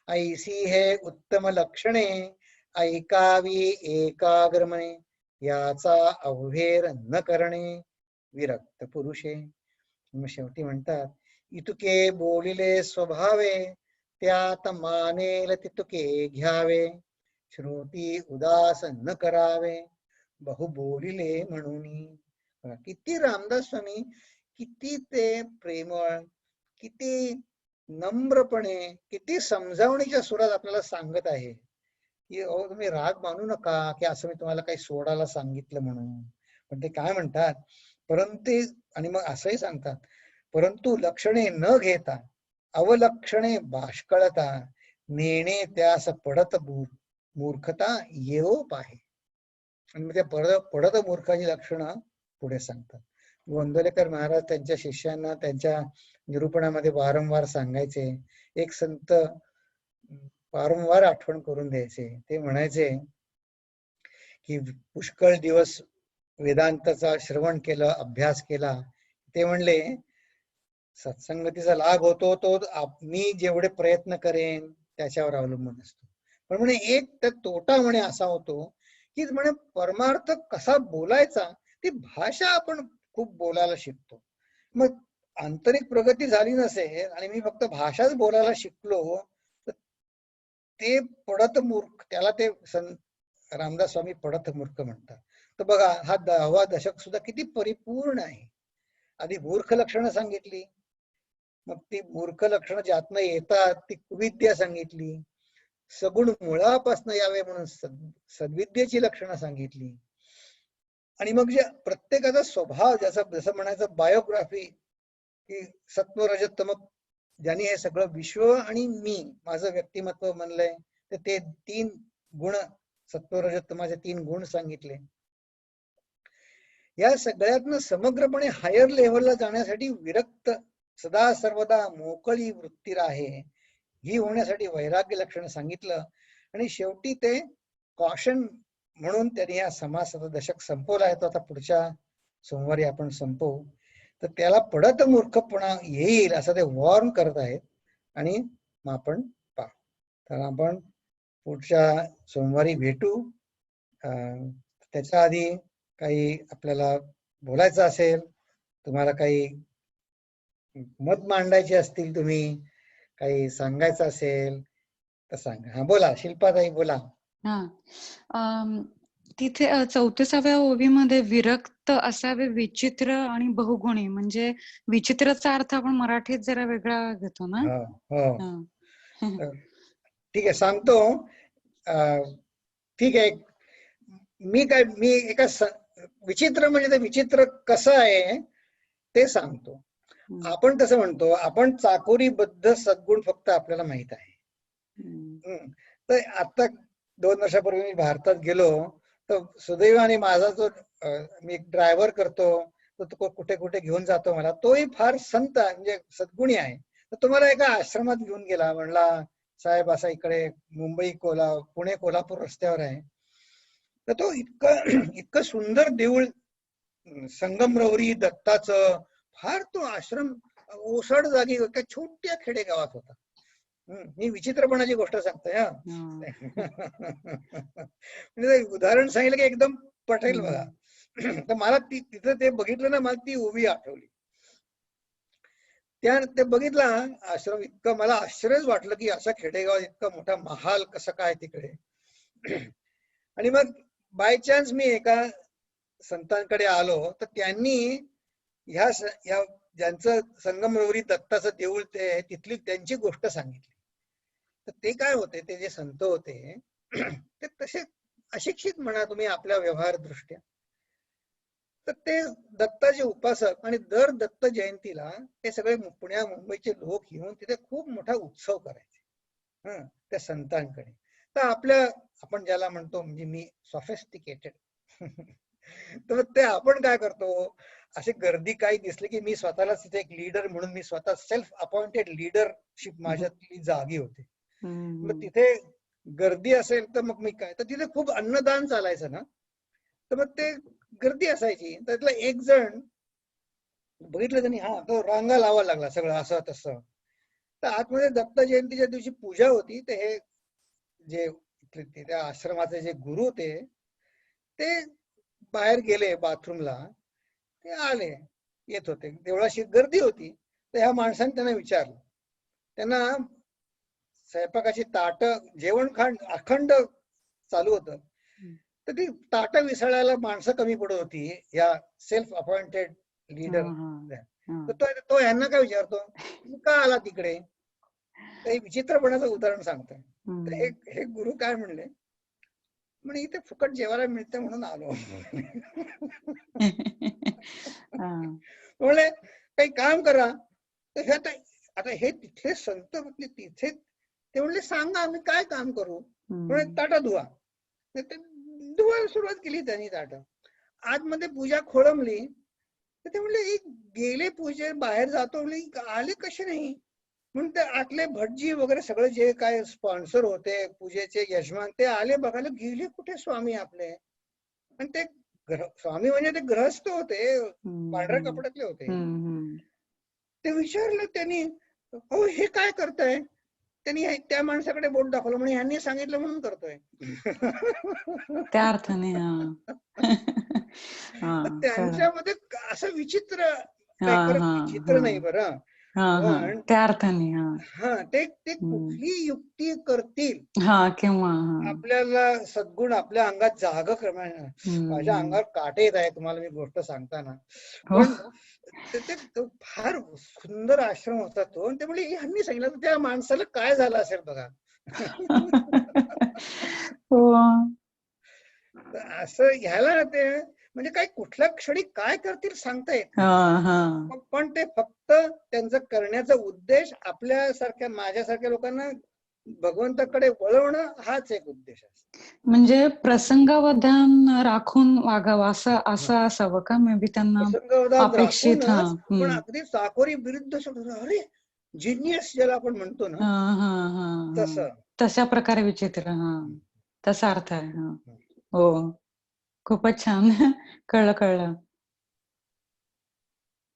Speaker 1: ऐसी हे उत्तम लक्षणे, ऐकावी एकाग्रमने, याचा अवहेर न करणे विरक्त पुरुषे. मग शेवटी म्हणतात, इतुके बोलिले स्वभावे, त्यात मानेल तितुके घ्यावे, श्रुती उदास न करावे, बहु बोलिले म्हणून. किती रामदास स्वामी किती ते प्रेमळ, किती नम्रपणे, किती समजावणीच्या सुरात आपल्याला सांगत आहे की अहो तुम्ही राग मानू नका की असं मी तुम्हाला काही सोडायला सांगितलं म्हणून. पण ते काय म्हणतात, परंतु, आणि मग असंही सांगतात, परंतु लक्षणे न घेता अवलक्षणे बाष्कळता, नेणे त्यास पडत मूर्खता येवो पाहे. आणि मग त्या पडत मूर्खाची लक्षणं पुढे सांगतात. गोंदवलेकर महाराज त्यांच्या शिष्यांना त्यांच्या निरूपणामध्ये वारंवार सांगायचे. एक संत वारंवार आठवण करून द्यायचे. ते म्हणायचे की पुष्कळ दिवस वेदांताचा श्रवण केलं, अभ्यास केला. ते म्हणले सत्संगतीचा लाभ होतो तो मी जेवढे प्रयत्न करेन त्याच्यावर अवलंबून असतो. पण म्हणे एक तर तोटा म्हणे असा होतो की म्हणे परमार्थ कसा बोलायचा, ती भाषा आपण खूप बोलायला शिकतो. मग आंतरिक प्रगती झाली नसेल आणि मी फक्त भाषाच बोलायला शिकलो तर ते पडत मूर्ख, त्याला ते रामदास स्वामी पडत मूर्ख म्हणतात. तर बघा, हा 10वा दशक सुद्धा किती परिपूर्ण आहे. आधी मूर्ख लक्षणं सांगितली, मग ती मूर्ख लक्षणं ज्यातनं येतात ती कुविद्या सांगितली, सगुण मुळापासून यावे म्हणून सद्विद्येची लक्षणं सांगितली, आणि मग जे प्रत्येकाचा स्वभाव, जसं म्हणायचं बायोग्राफी की सत्व रजत तम, ज्यांनी हे सगळं विश्व आणि मी माझं व्यक्तिमत्व म्हणलंय, तर ते 3 गुण, सत्व रजत तमाचे 3 गुण सांगितले. या सगळ्यातनं समग्रपणे हायर लेव्हलला जाण्यासाठी विरक्त, सदा सर्वदा मोकळी वृत्ती आहे, ही होण्यासाठी वैराग्य लक्षण सांगितलं. आणि शेवटी ते कॉशन म्हणून त्यांनी हा समासाचा दशक संपवला आहे. तो आता पुढच्या सोमवारी आपण संपवू. तर त्याला पडत मूर्खपणा येईल असं ते वॉर्न करत आहेत. आणि मग आपण पाहू. तर आपण पुढच्या सोमवारी भेटू. त्याच्या आधी काही आपल्याला बोलायचं असेल, तुम्हाला काही मत मांडायचे असतील, तुम्ही काही सांगायचं असेल तर सांगा. हा बोला शिल्पाताई, बोला.
Speaker 3: तिथे 34व्या ओवीमध्ये विरक्त असावे विचित्र आणि बहुगुणी, म्हणजे विचित्रचा अर्थ आपण मराठीत जरा वेगळा घेतो ना.
Speaker 1: हो ठीक आहे, सांगतो. ठीक आहे, मी एका विचित्र म्हणजे ते विचित्र कसं आहे ते सांगतो. आपण कसं म्हणतो, आपण चाकोरीबद्ध सद्गुण फक्त आपल्याला माहित आहे. तर आता 2 वर्षापूर्वी मी भारतात गेलो, तर सुदैवाने माझा जो मी ड्रायव्हर करतो, तो कुठे कुठे घेऊन जातो मला, तोही फार संत म्हणजे सद्गुणी आहे. तर तो मला एका आश्रमात घेऊन गेला. म्हणला, साहेब असा इकडे मुंबई पुणे कोल्हापूर रस्त्यावर आहे. तर तो इतकं सुंदर देऊळ, संगमरवरी दत्ताचं, फार तो आश्रम ओसाड जागी एका छोट्या खेडेगावात होता. मी विचित्रपणाची गोष्ट सांगतोय हा. म्हणजे उदाहरण सांगितलं की एकदम पटेल बघा. तर मला तिथं ते बघितलं ना, मला ती ओवी आठवली. ते बघितला आश्रम, इतकं मला आश्चर्यच वाटलं की अशा खेडेगावात इतका मोठा महाल कसं काय तिकडे. आणि मग बाय चान्स मी एका संतांकडे आलो, तर त्यांनी ह्या ज्यांचं संगमरवरी दत्ताचं देऊळ ते तिथली त्यांची गोष्ट सांगितली. तर ते काय होते, ते जे संत होते ते तसे अशिक्षित म्हणा तुम्ही आपल्या व्यवहार दृष्ट्या, तर ते दत्ताचे उपासक, आणि दर दत्त जयंतीला ते सगळे पुण्या मुंबईचे लोक येऊन तिथे खूप मोठा उत्सव करायचे त्या संतांकडे. तर आपण ज्याला म्हणतो, म्हणजे मी सॉफिस्टिकेटेड, तर ते आपण काय करतो, अशी गर्दी काही दिसली की मी स्वतःला तिथे एक लीडर म्हणून, मी स्वतः सेल्फ अपॉइंटेड लीडरशिप माझ्यातली जागी होते. मग तिथे गर्दी असेल तर मग मी काय, तर तिथे खूप अन्नदान चालायचं ना, तर मग ते गर्दी असायची. त्यातला एक जण बघितलं त्यांनी, हा तो रांगा लावायला लागला सगळं असं तसं. तर आतमध्ये दत्त जयंतीच्या दिवशी पूजा होती. तर हे जे त्या आश्रमाचे जे गुरु होते ते बाहेर गेले बाथरूमला, ते आले येत होते, देवळाशी गर्दी होती. तर ह्या माणसाने त्यांना विचारलं, त्यांना स्वयंपाकाची ताट, जेवण अखंड चालू होतं, तर ती ताट विसळायला माणसं कमी पडत होती या सेल्फ अपॉइंटेड लीडर. तर तो यांना काय विचारतो, तुम्ही का आला तिकडे. तर हे विचित्रपणाचं उदाहरण सांगतोय. तर हे गुरु काय म्हणले, म्हणजे इथे फुकट जेवायला मिळतं म्हणून आलो. म्हणले काही काम करा. तर आता हे तिथे संत म्हटले, तिथे ते म्हणले सांगा आम्ही काय काम करू. म्हणजे ताटा धुवा. धुवायला सुरुवात केली त्यांनी ताट. आतमध्ये पूजा खोळंबली. तर ते म्हणले गेले पूजे, बाहेर जातो, म्हणले आले कसे नाही. म्हणून ते आतले भटजी वगैरे सगळे जे काय स्पॉन्सर होते पूजेचे यजमान, ते आले बघायला, गेले कुठे स्वामी आपले. आणि ते स्वामी म्हणजे ते गृहस्थ होते, पांढऱ्या कपड्यातले होते. ते विचारलं त्यांनी, हो हे काय करताय. त्यांनी त्या माणसाकडे बोट दाखवलं, म्हणजे ह्यांनी सांगितलं म्हणून करतोय.
Speaker 3: त्या अर्थाने
Speaker 1: त्यांच्यामध्ये असं विचित्र विचित्र नाही बरं, पण
Speaker 3: त्या अर्थाने
Speaker 1: ते कुठली युक्ती करतील
Speaker 3: किंवा
Speaker 1: आपल्याला सद्गुण आपल्या अंगात जाग क्रमाने. माझ्या अंगावर काटे येत आहे तुम्हाला मी गोष्ट सांगताना. पण ते फार सुंदर आश्रम होता तो. ते म्हणजे ह्यांनी सांगितलं, तर त्या माणसाला काय झालं असेल बघा. असं ह्याला ते म्हणजे काय कुठल्या क्षणी काय करतील सांगता येत नाही. पण ते फक्त त्यांचं करण्याचा उद्देश आपल्यासारख्या माझ्यासारख्या लोकांना भगवंताकडे वळवणं हाच एक उद्देश असतो.
Speaker 3: म्हणजे प्रसंगावधान राखून वागावं असं असावं का मे बी त्यांना अपेक्षित.
Speaker 1: पण अगदी चाकोरी विरुद्ध अरे जिनियस ज्याला आपण म्हणतो ना,
Speaker 3: तशा प्रकारे विचित्र, तसा अर्थ आहे. हो, खूपच छान. कळलं.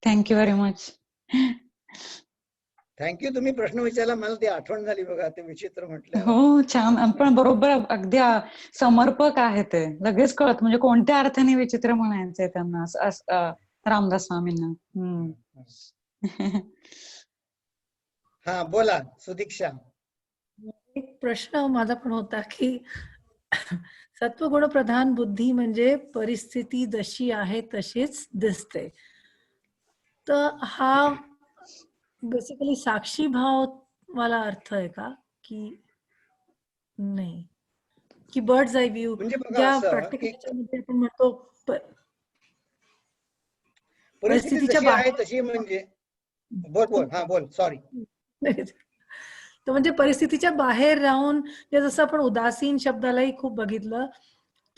Speaker 3: Thank you very much.
Speaker 1: Thank you, तुम्ही प्रश्न विचारला, मला ती आठवण झाली बघा, ते विचित्र म्हटल्यावर.
Speaker 3: हो, छान. पण बरोबर अगदी समर्पक आहे ते. लगेच कळत म्हणजे कोणत्या अर्थाने विचित्र म्हणायचंय त्यांना रामदास स्वामींना.
Speaker 1: हा बोला सुदीक्षा.
Speaker 2: एक प्रश्न माझा पण होता की सत्वगुण प्रधान बुद्धी म्हणजे परिस्थिती जशी आहे तशीच दिसते, तर हा बेसिकली साक्षी भाव वाला अर्थ आहे का की नाही, की बर्ड्स आय व्ह्यू
Speaker 1: म्हणजे बघा
Speaker 2: ज्या
Speaker 1: असं
Speaker 2: प्रॅक्टिकल
Speaker 1: की
Speaker 2: याच्यामध्ये आपण म्हणतो
Speaker 1: परिस्थिती
Speaker 2: परिस्थितीच्या
Speaker 1: जशी आहे
Speaker 2: बाहेर.
Speaker 1: तशी म्हणजे बोल हा बोल सॉरी.
Speaker 2: तर म्हणजे परिस्थितीच्या बाहेर राहून जसं आपण उदासीन शब्दालाही खूप बघितलं,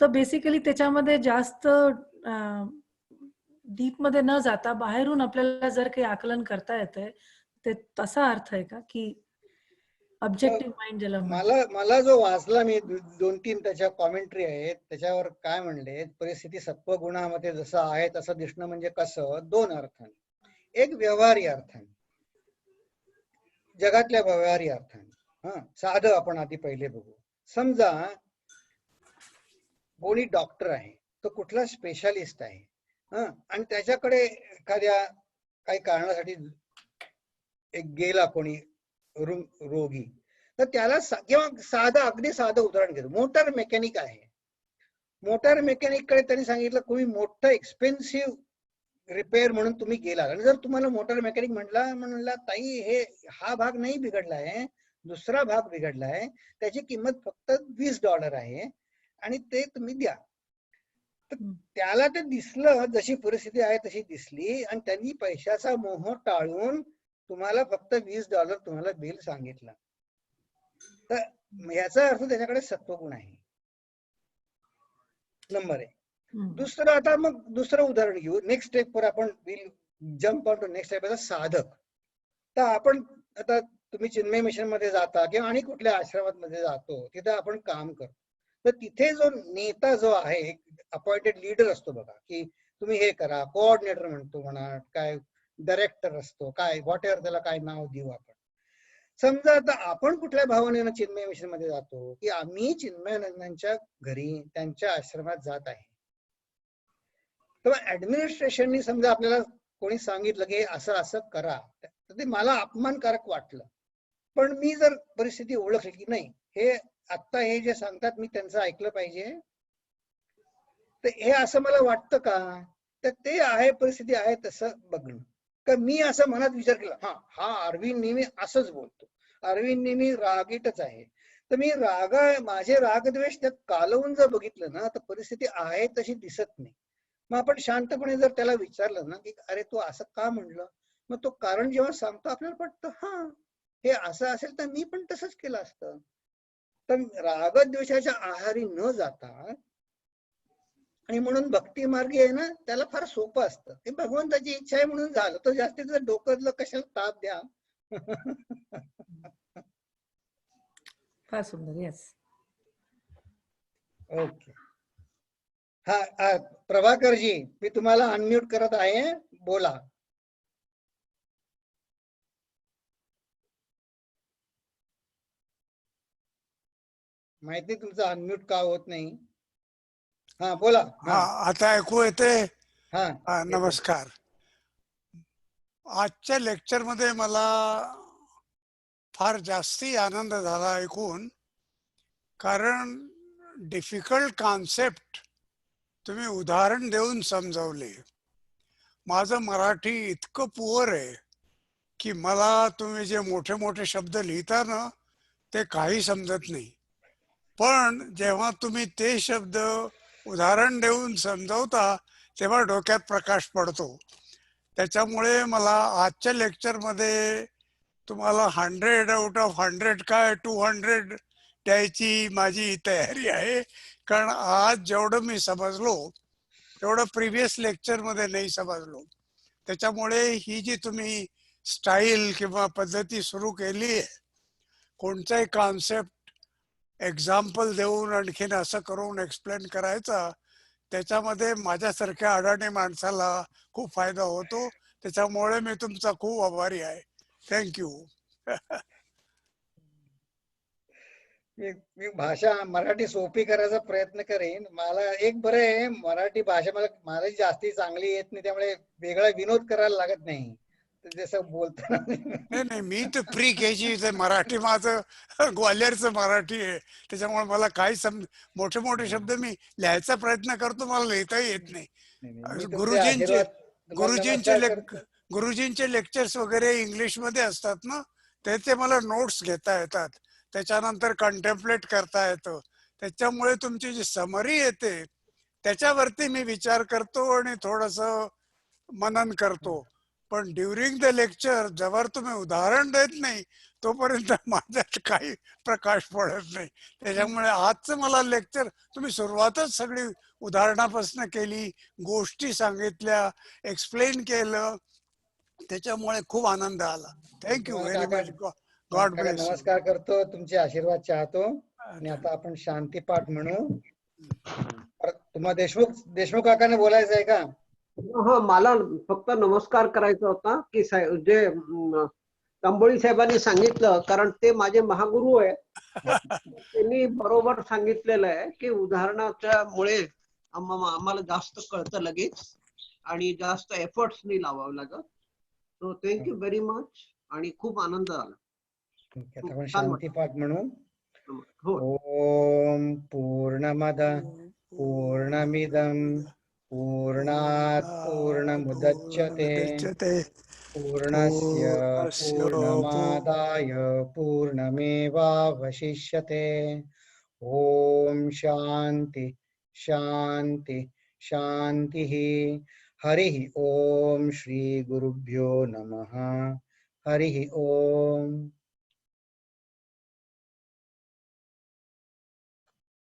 Speaker 2: तर बेसिकली त्याच्यामध्ये जास्त डीप मध्ये न जाता बाहेरून आपल्याला जर काही आकलन करता येतंय, ते तसा अर्थ आहे का की ऑब्जेक्टिव्ह माइंड ज्याला म्हणतो?
Speaker 1: मला जो वाचला मी 2-3 त्याच्या कॉमेंट्री आहेत, त्याच्यावर काय म्हणले, परिस्थिती सत्वगुणामध्ये जसं आहे तसं दिसणं म्हणजे कसं, 2 अर्थाने. एक व्यवहारी अर्थाने, जगातल्या व्यवहारी अर्थाने. साधं आपण आधी पहिले बघू. समजा कोणी डॉक्टर आहे, तो कुठला स्पेशालिस्ट आहे, आणि त्याच्याकडे एखाद्या काही कारणासाठी एक गेला कोणी रोगी, तर त्याला किंवा अगदी साधं उदाहरण घेतो, मोटर मेकॅनिक आहे. मोटर मेकॅनिक कडे त्यांनी सांगितलं कोणी मोठं एक्सपेन्सिव्ह रिपेअर म्हणून तुम्ही गेला, आणि जर तुम्हाला मोटर मेकॅनिक म्हणला ताई हा भाग नाही बिघडलाय, दुसरा भाग बिघडलाय, त्याची किंमत फक्त $20 आहे आणि ते तुम्ही द्या. तर त्याला ते दिसलं, जशी परिस्थिती आहे तशी दिसली, आणि त्यांनी पैशाचा मोह टाळून तुम्हाला फक्त $20 तुम्हाला बिल सांगितलं. तर याचा अर्थ त्याच्याकडे सत्वगुण आहे, नंबर 1. दुसरं, आता मग दुसरं उदाहरण घेऊ, नेक्स्ट स्टेप वर आपण jump on to next step. साधक. तर आपण आता तुम्ही चिन्मय मिशन मध्ये जाता किंवा आणि कुठल्या आश्रमात मध्ये जातो, तिथे आपण काम करतो, तर तिथे जो नेता जो आहे, अपॉइंटेड लीडर असतो बघा, की तुम्ही हे करा, कोऑर्डिनेटर म्हणा, काय डायरेक्टर असतो, काय व्हॉट एव्हर त्याला काय नाव देऊ आपण. समजा आता आपण कुठल्या भावनेनं चिन्मय मिशन मध्ये जातो, की आम्ही चिन्मयानंदांच्या घरी त्यांच्या आश्रमात जात आहे, तेव्हा ऍडमिनिस्ट्रेशननी समजा आपल्याला कोणी सांगितलं की असं असं करा, तर ते मला अपमानकारक वाटलं. पण मी जर परिस्थिती ओळखली की नाही, हे आता हे जे सांगतात मी त्यांचं ऐकलं पाहिजे, तर हे असं मला वाटतं का, तर ते आहे परिस्थिती आहे तसं बघणं. तर मी असं मनात विचार केला, हा अरविंद नेहमी असंच बोलतो, अरविंद नेहमी रागीटच आहे, तर मी माझे रागद्वेष त्यात कालवून जर बघितलं ना, तर परिस्थिती आहे तशी दिसत नाही. मग आपण शांतपणे जर त्याला विचारलं ना, की अरे तू असं का म्हणलं, मग तो कारण जेव्हा सांगतो आपल्याला पटतं, हे असं असेल तर मी पण तसंच केलं असतं. तर रागद्वेषाच्या आहारी न जाता, आणि म्हणून भक्ती मार्गी आहे ना, त्याला फार सोपं असतं. ते भगवंताची इच्छा आहे म्हणून झालं, तर जास्तीत जास्त डोक्यातलं कशाला ताप द्या.
Speaker 2: फार सुंदर. येस.
Speaker 1: ओके. हा प्रभाकरजी, मी तुम्हाला अनम्यूट करत आहे, बोला. माहिती तुमचं अनम्यूट का होत नाही. हा बोला.
Speaker 4: आता ऐकू येते.
Speaker 1: हा
Speaker 4: नमस्कार. आजच्या लेक्चर मध्ये मला फार जास्ती आनंद झाला ऐकून, कारण डिफिकल्ट कॉन्सेप्ट तुम्ही उदाहरण देऊन समजावले. माझं मराठी इतकं पुअर आहे की मला तुम्ही जे मोठे मोठे शब्द लिहिता ना, ते काही समजत नाही. पण जेव्हा तुम्ही ते शब्द उदाहरण देऊन समजावता, तेव्हा डोक्यात प्रकाश पडतो. त्याच्यामुळे मला आजच्या लेक्चरमध्ये तुम्हाला 100 आउट ऑफ 100 काय 200 द्यायची माझी तयारी आहे. कारण आज जेवढं मी समजलो तेवढं प्रिव्हियस लेक्चरमध्ये नाही समजलो. त्याच्यामुळे ही जी तुम्ही स्टाईल किंवा पद्धती सुरू केली आहे, कोणताही कॉन्सेप्ट एक्झाम्पल देऊन आणखीन असं करून एक्सप्लेन करायचा, त्याच्यामध्ये माझ्यासारख्या अडाणी माणसाला खूप फायदा होतो. त्याच्यामुळे मी तुमचा खूप आभारी आहे. थँक्यू.
Speaker 1: मी भाषा मराठी सोपी करायचा प्रयत्न करेन. मला एक बरं आहे, मराठी भाषा मला जास्ती चांगली येत नाही, त्यामुळे वेगळा विनोद करायला लागत नाही. तर जसं बोलताना
Speaker 4: नाही नाही, मी तर प्री के जी मराठी माझं ग्वाल्हेरचं मराठी आहे. त्याच्यामुळे मला काही मोठे मोठे शब्द मी लिहायचा प्रयत्न करतो, मला लिहिताही येत नाही.
Speaker 1: मी तुमचे
Speaker 4: गुरुजींचे
Speaker 1: आशीर्वाद, तुम्हाला
Speaker 4: गुरुजींचे
Speaker 1: नमस्कार
Speaker 4: लेक
Speaker 1: करतो.
Speaker 4: गुरुजींचे लेक्चर्स वगैरे इंग्लिश मध्ये असतात ना, ते मला नोट्स घेता येतात. त्याच्यानंतर कंटेम्पलेट करता येतं. त्याच्यामुळे तुमची जी समरी येते त्याच्यावरती मी विचार करतो आणि थोडस मनन करतो. पण ड्युरिंग द लेक्चर जवळ तुम्ही उदाहरण देत नाही तोपर्यंत माझ्यात काही प्रकाश पडत नाही. त्याच्यामुळे आजचं मला लेक्चर तुम्ही सुरुवातच सगळी उदाहरणापासून केली, गोष्टी सांगितल्या, एक्सप्लेन केलं, त्याच्यामुळे खूप आनंद आला.
Speaker 1: मी
Speaker 4: थँक्यू
Speaker 1: तुम्हाला
Speaker 4: व्हेरी
Speaker 1: काका
Speaker 4: मच. गॉड
Speaker 1: काका
Speaker 4: ब्लेस यू.
Speaker 1: नमस्कार करतो, तुमचे आशीर्वाद चाहतो. आणि आता आपण शांती पाठ म्हणू. तुम्हाला देशमुख काकाने बोलायचं आहे का?
Speaker 5: हो, मला फक्त नमस्कार करायचा होता की जे तांबोळी साहेबांनी सांगितलं, कारण ते माझे महागुरु आहे. त्यांनी बरोबर सांगितलेलं आहे की उदाहरणाच्या मुळे आम्हाला जास्त कळतं लगेच आणि जास्त एफर्ट्स नाही लावावं लागत. सो थँक्यू व्हेरी मच आणि खूप आनंद झाला.
Speaker 1: आता आपण शांती पाठ म्हणू.
Speaker 5: हो.
Speaker 1: ओम पूर्णमद पूर्णमिदं पूर्णात् पूर्णमुदच्यते पूर्णस्य पूर्णमादाय पूर्णमेवावशिष्यते. ओम शांति शांति शांतिः. हरिः ओम. श्री गुरुभ्यो नमः. हरिः ओम.